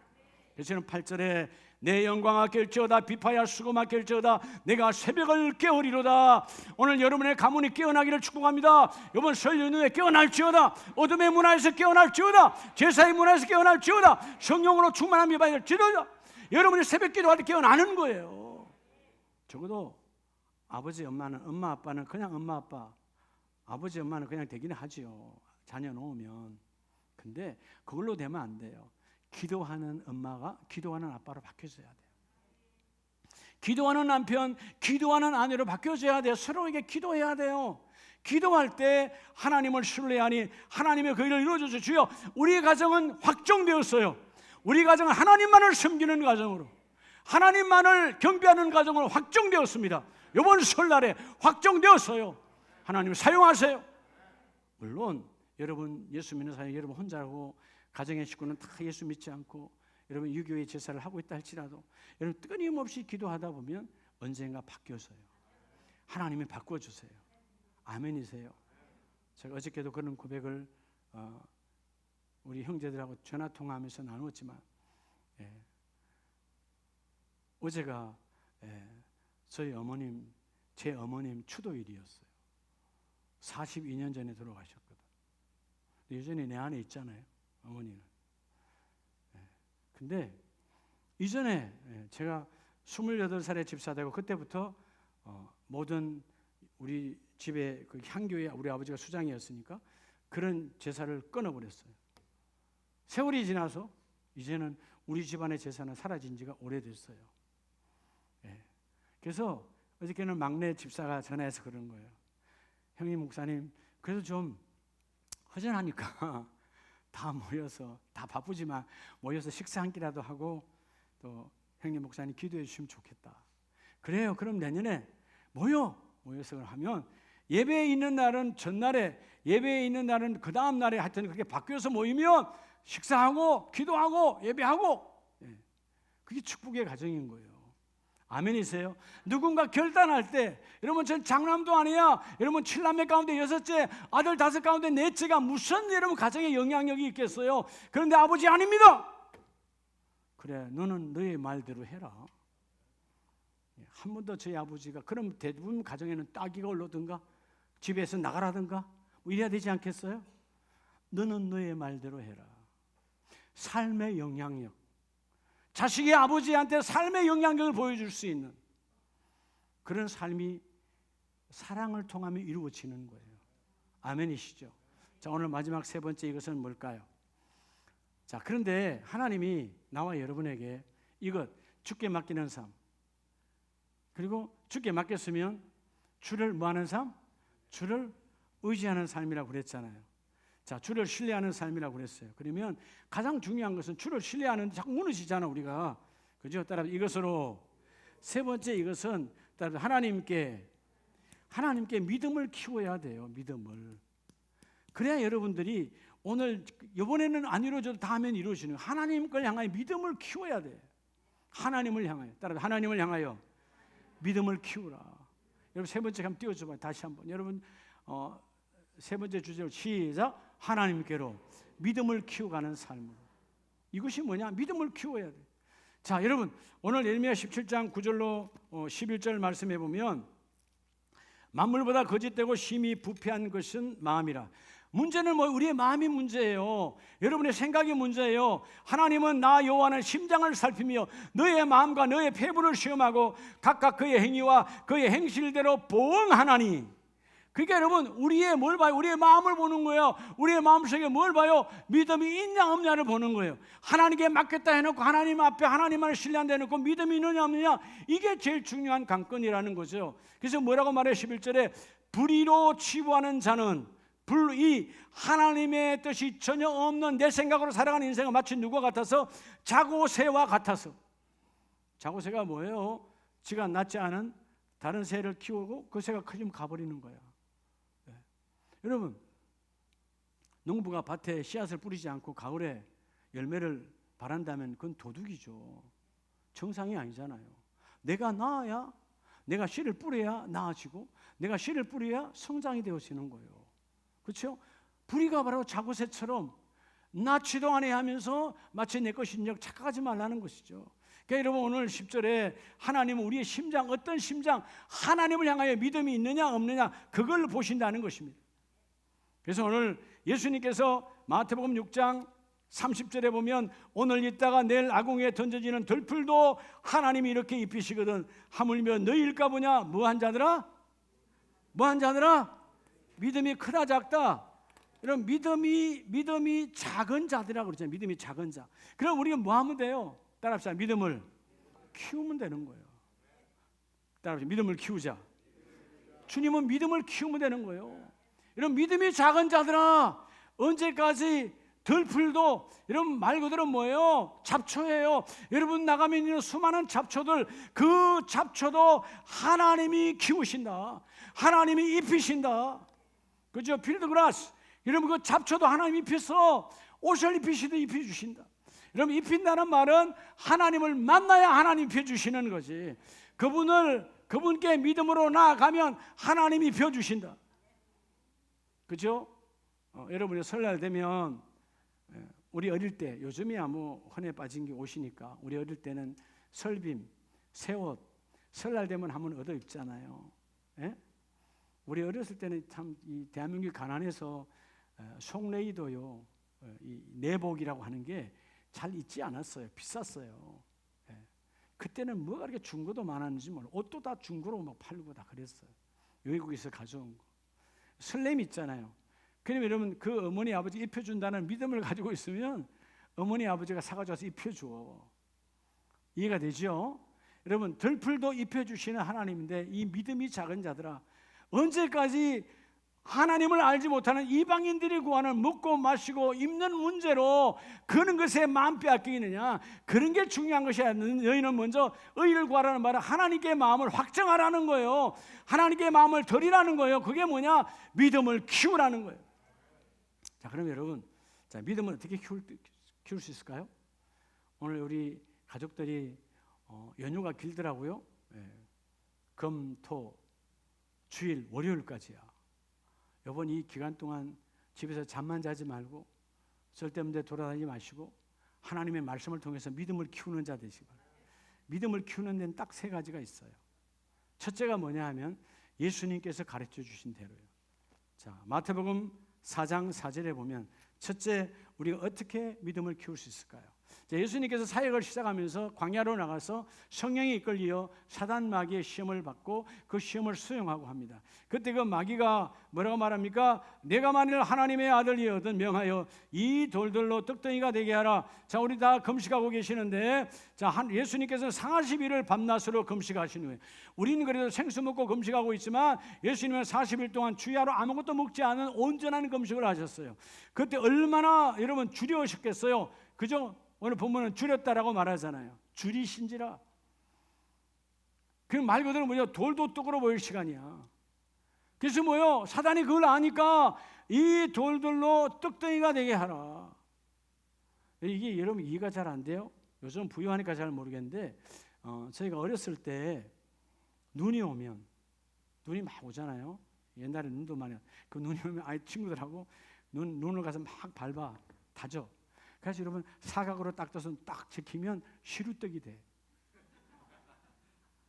그래서 8절에 내 영광아 깰지어다 비파야 수고마 깰지어다 내가 새벽을 깨우리로다. 오늘 여러분의 가문이 깨어나기를 축복합니다. 이번 설 연휴에 깨어날지어다. 어둠의 문화에서 깨어날지어다. 제사의 문화에서 깨어날지어다. 성령으로 충만함이 받을지어다. 여러분이 새벽 기도할 때 깨어나는 거예요. 적어도 아버지 엄마는 엄마 아빠는 그냥 엄마 아빠, 아버지 엄마는 그냥 되기는 하지요. 자녀 놓으면. 근데 그걸로 되면 안 돼요. 기도하는 엄마가 기도하는 아빠로 바뀌어져야 돼요. 기도하는 남편, 기도하는 아내로 바뀌어져야 돼요. 서로에게 기도해야 돼요. 기도할 때 하나님을 신뢰하니 하나님의 그 일을 이루어줘서 주여 우리 가정은 확정되었어요. 우리 가정은 하나님만을 섬기는 가정으로 하나님만을 경배하는 가정으로 확정되었습니다. 이번 설날에 확정되었어요. 하나님 사용하세요. 물론 여러분 예수 믿는 사람이 여러분 혼자고 가정의 식구는 다 예수 믿지 않고 여러분 유교의 제사를 하고 있다 할지라도 여러분 끊임없이 기도하다 보면 언젠가 바뀌어서요. 하나님이 바꿔주세요. 아멘이세요. 제가 어저께도 그런 고백을 우리 형제들하고 전화통화하면서 나누었지만 어제가 저희 어머님, 제 어머님 추도일이었어요. 42년 전에 돌아가셨거든. 여전히 내 안에 있잖아요. 어머니는. 근데 이전에 제가 28살에 집사되고 그때부터 모든 우리 집에 그 향교회 우리 아버지가 수장이었으니까 그런 제사를 끊어버렸어요. 세월이 지나서 이제는 우리 집안의 제사는 사라진 지가 오래됐어요. 그래서 어저께는 막내 집사가 전화해서 그런 거예요. 형님 목사님 그래도 좀 허전하니까 다 모여서 다 바쁘지만 모여서 식사 한 끼라도 하고 또 형님 목사님 기도해 주시면 좋겠다. 그래요. 그럼 내년에 모여서 하면 예배에 있는 날은 전날에, 예배에 있는 날은 그 다음 날에 하여튼 그렇게 바뀌어서 모이면 식사하고 기도하고 예배하고, 그게 축복의 가정인 거예요. 아멘이세요? 누군가 결단할 때, 여러분 전 장남도 아니야, 여러분 7남매 가운데 6째, 아들 5 가운데 4째가 무슨 여러분 가정에 영향력이 있겠어요? 그런데 아버지 아닙니다. 그래, 너는 너의 말대로 해라. 한 번도 저희 아버지가, 그럼 대부분 가정에는 따귀가 올라오든가 집에서 나가라든가 뭐 이래야 되지 않겠어요? 너는 너의 말대로 해라. 삶의 영향력, 자식이 아버지한테 삶의 영향력을 보여줄 수 있는 그런 삶이 사랑을 통하며 이루어지는 거예요. 아멘이시죠? 자, 오늘 마지막 3번째 이것은 뭘까요? 자, 그런데 하나님이 나와 여러분에게 이것, 주께 맡기는 삶, 그리고 주께 맡겼으면 주를 뭐하는 삶? 주를 의지하는 삶이라고 그랬잖아요. 자, 주를 신뢰하는 삶이라고 그랬어요. 그러면 가장 중요한 것은 주를 신뢰하는데 자꾸 무너지잖아 우리가. 그죠? 따라서 이것으로 3번째 이것은 따라서 하나님께 믿음을 키워야 돼요. 믿음을. 그래야 여러분들이 오늘 이번에는 안 이루어져도 다음엔 이루어지는, 하나님 걸 향하여 믿음을 키워야 돼. 하나님을 향하여. 따라서 하나님을 향하여 믿음을 키우라. 여러분 3번째 한번 띄워줘봐요. 다시 한번. 여러분 3번째 주제로 시작. 하나님께로 믿음을 키워가는 삶으로. 이것이 뭐냐? 믿음을 키워야 돼. 자, 여러분 오늘 예레미야 17장 9절로 11절 말씀해 보면 만물보다 거짓되고 심히 부패한 것은 마음이라. 문제는 우리의 마음이 문제예요. 여러분의 생각이 문제예요. 하나님은 나 여호와는 심장을 살피며 너의 마음과 너의 폐부를 시험하고 각각 그의 행위와 그의 행실대로 보응하나니. 그러니까 여러분 우리의 뭘 봐요? 우리의 마음을 보는 거예요. 우리의 마음속에 뭘 봐요? 믿음이 있냐 없냐를 보는 거예요. 하나님께 맡겼다 해놓고 하나님 앞에 하나님만을 신뢰한다 해놓고 믿음이 있느냐 없느냐, 이게 제일 중요한 관건이라는 거죠. 그래서 뭐라고 말해요? 11절에 불의로 치부하는 자는, 불의, 하나님의 뜻이 전혀 없는 내 생각으로 살아가는 인생을 마치 누구와 같아서? 자고새와 같아서. 자고새가 뭐예요? 지가 낳지 않은 다른 새를 키우고 그 새가 커지면 가버리는 거야. 여러분 농부가 밭에 씨앗을 뿌리지 않고 가을에 열매를 바란다면 그건 도둑이죠. 정상이 아니잖아요. 내가 낳아야, 내가 씨를 뿌려야 나아지고 내가 씨를 뿌려야 성장이 되어지는 거예요. 그렇죠? 불의가 바로 자고새처럼 낳지도 않아야 하면서 마치 내 것인 적 착각하지 말라는 것이죠. 그러니까 여러분 오늘 10절에 하나님은 우리의 심장, 어떤 심장, 하나님을 향하여 믿음이 있느냐 없느냐 그걸 보신다는 것입니다. 그래서 오늘 예수님께서 마태복음 6장 30절에 보면 오늘 있다가 내일 아궁이에 던져지는 들풀도 하나님이 이렇게 입히시거든 하물며 너희일까 보냐. 뭐한 자들아? 뭐한 자들아? 믿음이 크다 작다? 이런 믿음이 작은 자들이라고 그러잖아요. 믿음이 작은 자. 그럼 우리가 뭐 하면 돼요? 따라합시다. 믿음을 키우면 되는 거예요. 따라합시다. 믿음을 키우자. 주님은 믿음을 키우면 되는 거예요. 이런 믿음이 작은 자들아, 언제까지? 들풀도 여러분 말 그대로 뭐예요? 잡초예요. 여러분 나가면 있는 수많은 잡초들, 그 잡초도 하나님이 키우신다. 하나님이 입히신다. 그죠? 필드그라스. 여러분 그 잡초도 하나님이 입혀서 옷을 입히시듯 입혀주신다. 여러분 입힌다는 말은 하나님을 만나야 하나님 입혀주시는 거지. 그분께 믿음으로 나아가면 하나님이 입혀주신다. 그죠? 여러분이 설날 되면 우리 어릴 때, 요즘이야 뭐 헌에 빠진 게 옷이니까 우리 어릴 때는 설빔, 새옷, 설날 되면 한번 얻어 입잖아요. 예? 우리 어렸을 때는 참 이 대한민국이 가난해서 속레이도요, 이 내복이라고 하는 게 잘 있지 않았어요. 비쌌어요. 예. 그때는 뭐가 그렇게 중고도 많았는지 몰라. 옷도 다 중고로 막 팔고 다 그랬어요. 외국에서 가져온 거. 설렘 있잖아요. 그러면 여러분 그 어머니 아버지 입혀준다는 믿음을 가지고 있으면 어머니 아버지가 사가지고 와서 입혀줘. 이해가 되죠? 여러분 들풀도 입혀주시는 하나님인데 이 믿음이 작은 자들아, 언제까지 하나님을 알지 못하는 이방인들이 구하는 먹고 마시고 입는 문제로 그런 것에 마음 빼앗기느냐, 그런 게 중요한 것이 아니라 너희는 먼저 의를 구하라는 말은 하나님께 마음을 확정하라는 거예요. 하나님께 마음을 드리라는 거예요. 그게 뭐냐? 믿음을 키우라는 거예요. 자, 그럼 여러분, 자, 믿음을 어떻게 키울 수 있을까요? 오늘 우리 가족들이 연휴가 길더라고요. 금, 토, 주일, 월요일까지야. 이번 이 기간 동안 집에서 잠만 자지 말고 쓸데없는 데 돌아다니지 마시고 하나님의 말씀을 통해서 믿음을 키우는 자 되시기 바랍니다. 믿음을 키우는 데는 딱 세 가지가 있어요. 첫째가 뭐냐 하면 예수님께서 가르쳐 주신 대로요. 자, 마태복음 4장 4절에 보면 첫째, 우리가 어떻게 믿음을 키울 수 있을까요? 예수님께서 사역을 시작하면서 광야로 나가서 성령이 이끌려 사단 마귀의 시험을 받고 그 시험을 수용하고 합니다. 그때 그 마귀가 뭐라고 말합니까? 내가 만일 하나님의 아들이거든 명하여 이 돌들로 떡덩이가 되게 하라. 자, 우리 다 금식하고 계시는데, 자, 예수님께서는 40일을 밤낮으로 금식하신 후에, 우리는 그래도 생수 먹고 금식하고 있지만 예수님은 40일 동안 주야로 아무것도 먹지 않은 온전한 금식을 하셨어요. 그때 얼마나 여러분 줄여오셨겠어요? 그죠? 오늘 본문은 줄였다라고 말하잖아요. 줄이신지라. 그 말 그대로 뭐냐? 돌도 떡으로 보일 시간이야. 그래서 뭐요? 사단이 그걸 아니까 이 돌들로 떡덩이가 되게 하라. 이게 여러분 이해가 잘 안 돼요? 요즘 부유하니까 잘 모르겠는데 저희가 어렸을 때 눈이 오면, 눈이 막 오잖아요. 옛날에 눈도 많이, 그 눈이 오면 아이 친구들하고 눈을 가서 막 밟아 다져. 그래서 여러분 사각으로 딱 떠서 딱 제키면 시루떡이 돼.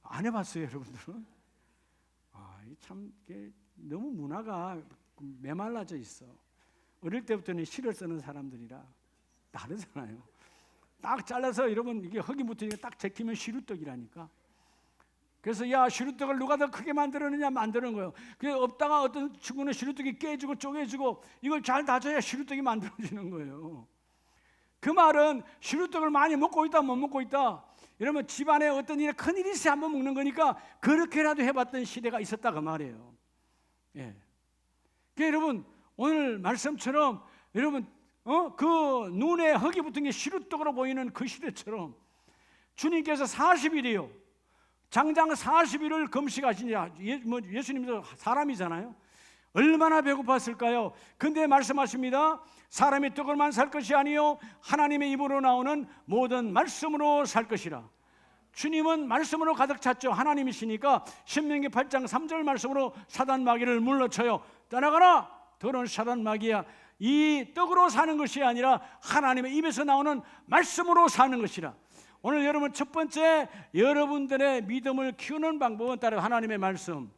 안 해봤어요, 여러분들은? 참 너무 문화가 메말라져 있어. 어릴 때부터는 실을 쓰는 사람들이라 다르잖아요. 딱 잘라서 여러분 이게 흙이 묻으니까 딱 제키면 시루떡이라니까. 그래서 야, 시루떡을 누가 더 크게 만들었느냐 만드는 거예요. 그게 없다가 어떤 친구는 시루떡이 깨지고 쪼개지고 이걸 잘 다져야 시루떡이 만들어지는 거예요. 그 말은 시루떡을 많이 먹고 있다 못 먹고 있다, 여러분 집안에 어떤 일에 큰일이 있어야 한번 먹는 거니까 그렇게라도 해봤던 시대가 있었다 그 말이에요. 예. 그러니까 여러분 오늘 말씀처럼 여러분 그 눈에 흙이 붙은 게 시루떡으로 보이는 그 시대처럼 주님께서 40일이요 장장 40일을 금식하시냐. 예수님도 사람이잖아요. 얼마나 배고팠을까요? 근데 말씀하십니다. 사람이 떡으로만 살 것이 아니요 하나님의 입으로 나오는 모든 말씀으로 살 것이라. 주님은 말씀으로 가득 찼죠. 하나님이시니까 신명기 8장 3절 말씀으로 사단 마귀를 물러쳐요. 떠나가라 더러운 사단 마귀야. 이 떡으로 사는 것이 아니라 하나님의 입에서 나오는 말씀으로 사는 것이라. 오늘 여러분 첫 번째 여러분들의 믿음을 키우는 방법은 따로 하나님의 말씀.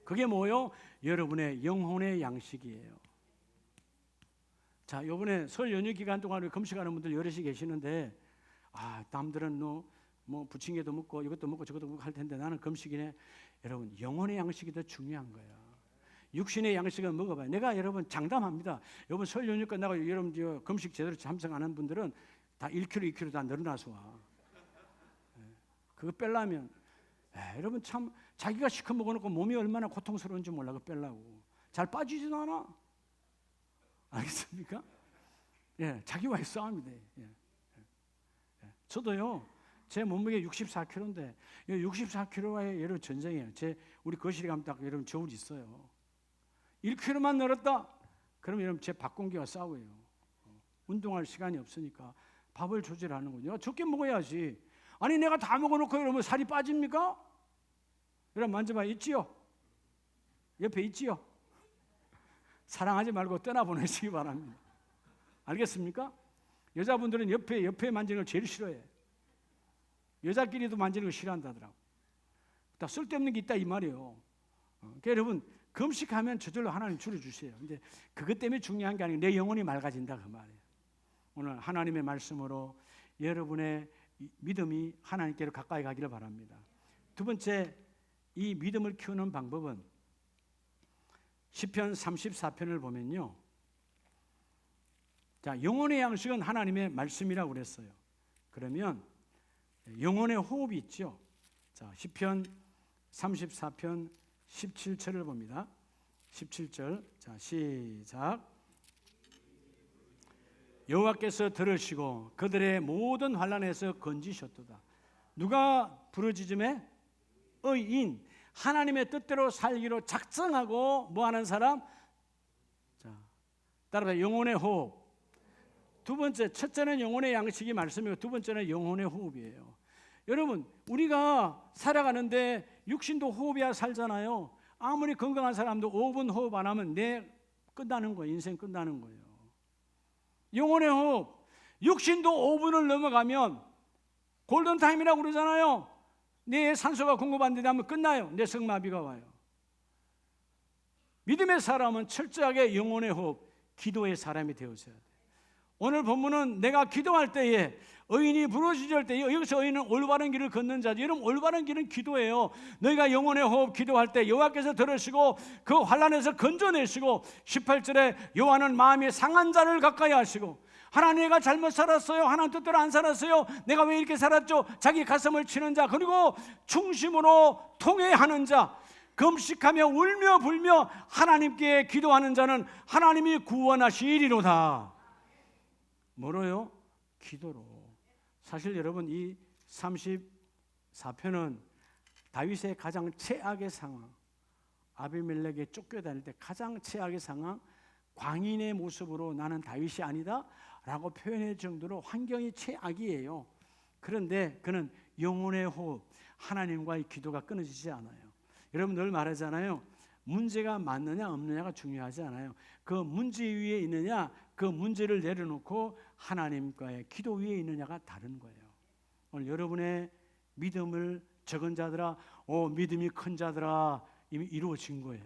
그게 뭐요? 여러분의 영혼의 양식이에요. 자, 이번에 설 연휴 기간 동안 금식하는 분들 여럿이 계시는데, 남들은 뭐 부침개도 먹고 이것도 먹고 저것도 먹고 할 텐데 나는 금식이네. 여러분 영혼의 양식이 더 중요한 거예요. 육신의 양식은 먹어봐요. 내가 여러분 장담합니다. 여러분 설 연휴 끝나고 여러분 금식 제대로 참석 안 한 분들은 다 1kg, 2kg 다 늘어나서 와. 그거 빼려면 여러분 참 자기가 시커 먹어놓고 몸이 얼마나 고통스러운지 몰라. 그거 빼려고 잘 빠지지도 않아. 알겠습니까? 예, 자기와의 싸움이 돼. 저도요. 제 몸무게 64kg인데 64kg와의 여러 전쟁이에요. 우리 거실에 가면 딱 여러분 저울 있어요. 1kg만 늘었다. 그럼 여러분 제 박공기와 싸워요. 운동할 시간이 없으니까 밥을 조절하는 거죠. 적게 먹어야지. 아니 내가 다 먹어놓고 여러분 살이 빠집니까? 여러분 만져봐. 있지요? 옆에 있지요? 사랑하지 말고 떠나보내시기 바랍니다. 알겠습니까? 여자분들은 옆에 만지는 걸 제일 싫어해. 여자끼리도 만지는 걸 싫어한다더라고. 다 쓸데없는 게 있다 이 말이에요. 그러니까 여러분 금식하면 저절로 하나님 줄여주세요. 근데 그것 때문에 중요한 게 아니고 내 영혼이 맑아진다 그 말이에요. 오늘 하나님의 말씀으로 여러분의 믿음이 하나님께로 가까이 가기를 바랍니다. 두 번째, 이 믿음을 키우는 방법은 시편 34편을 보면요. 자, 영혼의 양식은 하나님의 말씀이라고 그랬어요. 그러면 영혼의 호흡이 있죠. 자, 시편 34편 17절을 봅니다. 17절. 자, 시작. 여호와께서 들으시고 그들의 모든 환난에서 건지셨도다. 누가 부르짖음에? 의인, 하나님의 뜻대로 살기로 작정하고 뭐하는 사람? 자, 따라서 영혼의 호흡. 두 번째, 첫째는 영혼의 양식이 말씀이고 두 번째는 영혼의 호흡이에요. 여러분, 우리가 살아가는데 육신도 호흡이야 살잖아요. 아무리 건강한 사람도 5분 호흡 안 하면 끝나는 거예요. 인생 끝나는 거예요. 영혼의 호흡. 육신도 5분을 넘어가면 골든타임이라고 그러잖아요. 내 산소가 공급 안 되면 끝나요. 내 성마비가 와요. 믿음의 사람은 철저하게 영혼의 호흡, 기도의 사람이 되어져야 돼요. 오늘 본문은 내가 기도할 때에 의인이 부르짖을 때, 여기서 의인은 올바른 길을 걷는 자지. 여러분, 올바른 길은 기도예요. 너희가 영혼의 호흡 기도할 때 여호와께서 들으시고 그 환난에서 건져내시고, 18절에 여호와는 마음이 상한 자를 가까이 하시고, 하나님 내가 잘못 살았어요, 하나님 뜻대로 안 살았어요, 내가 왜 이렇게 살았죠, 자기 가슴을 치는 자, 그리고 중심으로 통회하는 자, 금식하며 울며 불며 하나님께 기도하는 자는 하나님이 구원하시리로다. 뭐로요? 기도로. 사실 여러분, 이 34편은 다윗의 가장 최악의 상황, 아비멜렉에 쫓겨다닐 때 가장 최악의 상황, 광인의 모습으로 나는 다윗이 아니다 라고 표현할 정도로 환경이 최악이에요. 그런데 그는 영혼의 호흡, 하나님과의 기도가 끊어지지 않아요. 여러분, 늘 말하잖아요. 문제가 많느냐 없느냐가 중요하지 않아요. 그 문제 위에 있느냐, 그 문제를 내려놓고 하나님과의 기도 위에 있느냐가 다른 거예요. 오늘 여러분의 믿음을 적은 자들아, 믿음이 큰 자들아, 이미 이루어진 거예요.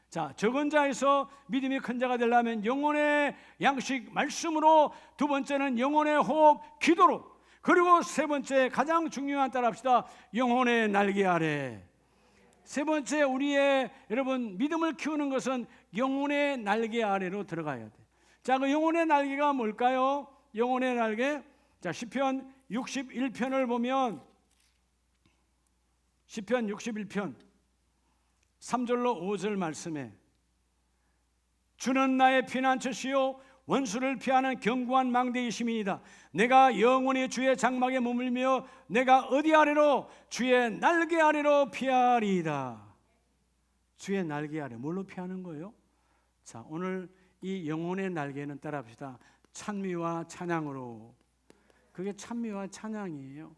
자, 적은 자에서 믿음이 큰 자가 되려면 영혼의 양식 말씀으로, 두 번째는 영혼의 호흡 기도로, 그리고 세 번째 가장 중요한, 따라합시다, 영혼의 날개 아래. 세 번째, 우리의 여러분 믿음을 키우는 것은 영혼의 날개 아래로 들어가야 돼. 자, 그 영혼의 날개가 뭘까요? 영혼의 날개. 자, 시편 61편을 보면, 시편 61편 3절로 5절 말씀에, 주는 나의 피난처시요 원수를 피하는 견고한 망대이심이니이다. 내가 영원히 주의 장막에 머물며 내가 어디 아래로? 주의 날개 아래로 피하리이다. 주의 날개 아래. 뭘로 피하는 거예요? 자, 오늘 이 영혼의 날개는, 따라합시다, 찬미와 찬양으로. 그게 찬미와 찬양이에요.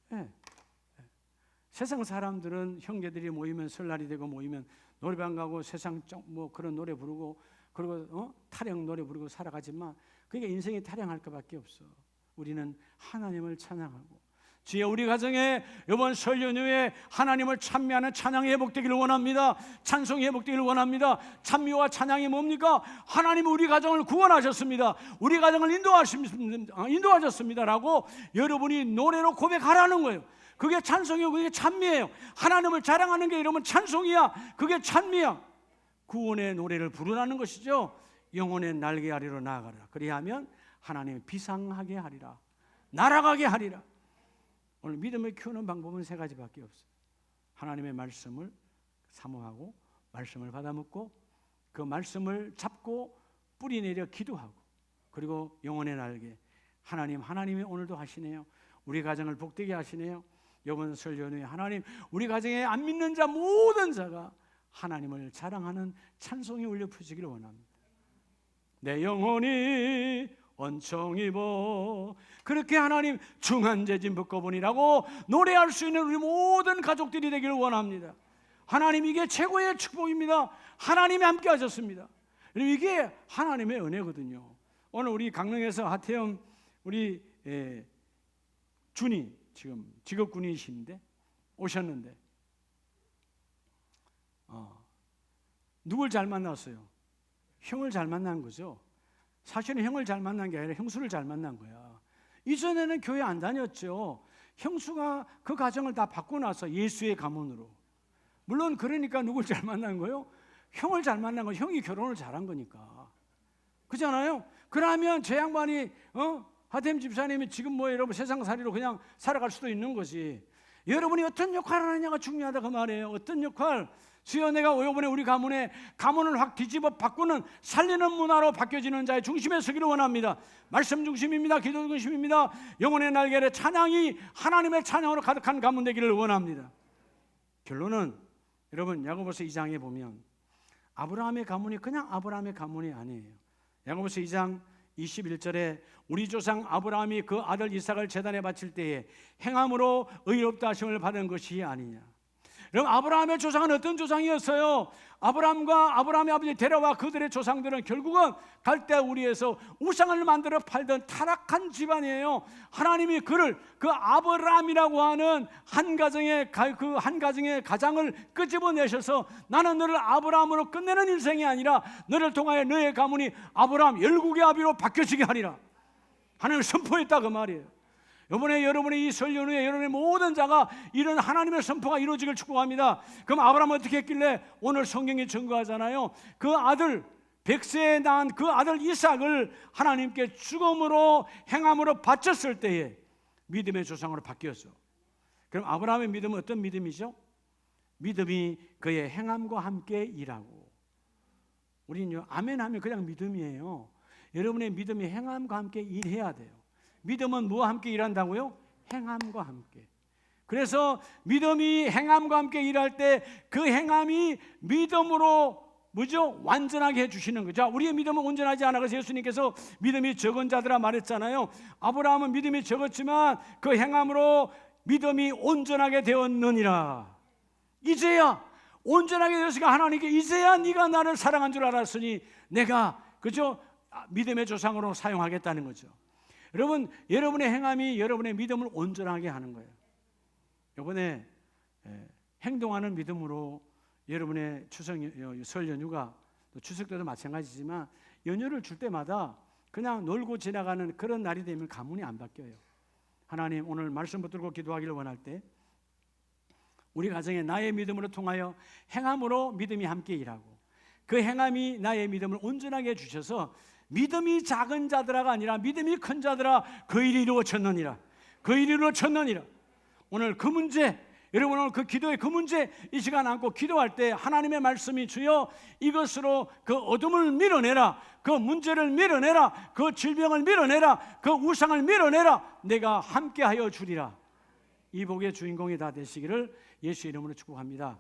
네. 세상 사람들은 형제들이 모이면, 설날이 되고 모이면 노래방 가고 세상 뭐 그런 노래 부르고, 그리고 타령 노래 부르고 살아가지만 그게 인생이 타령할 것밖에 없어. 우리는 하나님을 찬양하고, 주여, 우리 가정에 이번 설 연휴에 하나님을 찬미하는 찬양이 회복되기를 원합니다. 찬송이 회복되기를 원합니다. 찬미와 찬양이 뭡니까? 하나님 우리 가정을 구원하셨습니다. 우리 가정을 인도하셨습니다라고 여러분이 노래로 고백하라는 거예요. 그게 찬송이고 그게 찬미예요. 하나님을 자랑하는 게 이러면 찬송이야. 그게 찬미야. 구원의 노래를 부르라는 것이죠. 영혼의 날개 아래로 나아가라. 그리하면 하나님이 비상하게 하리라, 날아가게 하리라. 오늘 믿음을 키우는 방법은 세 가지밖에 없어요. 하나님의 말씀을 사모하고, 말씀을 받아먹고, 그 말씀을 잡고 뿌리 내려 기도하고, 그리고 영혼의 날개. 하나님이 오늘도 하시네요. 우리 가정을 복되게 하시네요. 이번 설 연휴에 하나님, 우리 가정에 안 믿는 자 모든 자가 하나님을 자랑하는 찬송이 울려 퍼지기를 원합니다. 내 영혼이 언청 입어, 그렇게 하나님 중한제진 벗고보니라고 노래할 수 있는 우리 모든 가족들이 되기를 원합니다. 하나님, 이게 최고의 축복입니다. 하나님이 함께 하셨습니다. 이게 하나님의 은혜거든요. 오늘 우리 강릉에서 하태영 우리 준이 지금 직업군이신데 오셨는데, 누굴 잘 만났어요? 형을 잘 만난 거죠. 사실은 형을 잘 만난 게 아니라 형수를 잘 만난 거야. 이전에는 교회 안 다녔죠. 형수가 그 가정을 다 바꿔놔서 예수의 가문으로. 물론 그러니까 누굴 잘 만난 거예요? 형을 잘 만난 거. 형이 결혼을 잘한 거니까. 그렇잖아요. 그러면 제 양반이 하태임 집사님이 지금 뭐 여러분 세상살이로 그냥 살아갈 수도 있는 거지. 여러분이 어떤 역할을 하느냐가 중요하다 그 말이에요. 어떤 역할. 주여, 내가 이번에 우리 가문을 확 뒤집어 바꾸는 살리는 문화로 바뀌어지는 자의 중심에 서기를 원합니다. 말씀 중심입니다. 기도 중심입니다. 영혼의 날개에 찬양이 하나님의 찬양으로 가득한 가문 되기를 원합니다. 결론은 여러분, 야고보서 2장에 보면 아브라함의 가문이 그냥 아브라함의 가문이 아니에요. 야고보서 2장 21절에 우리 조상 아브라함이 그 아들 이삭을 제단에 바칠 때에 행함으로 의롭다 하심을 받은 것이 아니냐. 그럼 아브라함의 조상은 어떤 조상이었어요? 아브라함과 아브라함의 아버지 데라와 그들의 조상들은 결국은 갈대아 우리에서 우상을 만들어 팔던 타락한 집안이에요. 하나님이 그를 그 아브라함이라고 하는 한 가정의 가장을 끄집어내셔서 나는 너를 아브라함으로 끝내는 인생이 아니라 너를 통하여 너의 가문이 아브라함 열국의 아비로 바뀌어지게 하리라. 하나님을 선포했다 그 말이에요. 이번에 여러분의 이 설 연후에 여러분의 모든 자가 이런 하나님의 선포가 이루어지길 축복합니다. 그럼 아브라함은 어떻게 했길래? 오늘 성경이 증거하잖아요. 그 아들, 백세에 낳은 그 아들 이삭을 하나님께 죽음으로 행함으로 바쳤을 때에 믿음의 조상으로 바뀌었어. 그럼 아브라함의 믿음은 어떤 믿음이죠? 믿음이 그의 행함과 함께 일하고. 우리는요, 아멘 하면 그냥 믿음이에요. 여러분의 믿음이 행함과 함께 일해야 돼요. 믿음은 뭐와 함께 일한다고요? 행함과 함께. 그래서 믿음이 행함과 함께 일할 때 그 행함이 믿음으로 뭐죠? 완전하게 해주시는 거죠. 우리의 믿음은 온전하지 않아. 그래서 예수님께서 믿음이 적은 자들아 말했잖아요. 아브라함은 믿음이 적었지만 그 행함으로 믿음이 온전하게 되었느니라. 이제야 온전하게 되었으니까 하나님께 이제야 네가 나를 사랑한 줄 알았으니 내가 그죠? 믿음의 조상으로 사용하겠다는 거죠. 여러분, 여러분의 행함이 여러분의 믿음을 온전하게 하는 거예요. 이번에 행동하는 믿음으로 여러분의 설 연휴가, 또 추석 때도 마찬가지지만 연휴를 줄 때마다 그냥 놀고 지나가는 그런 날이 되면 가문이 안 바뀌어요. 하나님, 오늘 말씀 붙들고 기도하기를 원할 때 우리 가정에 나의 믿음으로 통하여 행함으로 믿음이 함께 일하고 그 행함이 나의 믿음을 온전하게 해주셔서 믿음이 작은 자들아가 아니라 믿음이 큰 자들아 그 일이 이루어졌느니라. 그 일이 이루어졌느니라. 오늘 그 문제, 여러분 오늘 그 기도의 그 문제 이 시간 안고 기도할 때 하나님의 말씀이 주여 이것으로 그 어둠을 밀어내라. 그 문제를 밀어내라. 그 질병을 밀어내라. 그 우상을 밀어내라. 내가 함께하여 주리라. 이 복의 주인공이 다 되시기를 예수 이름으로 축복합니다.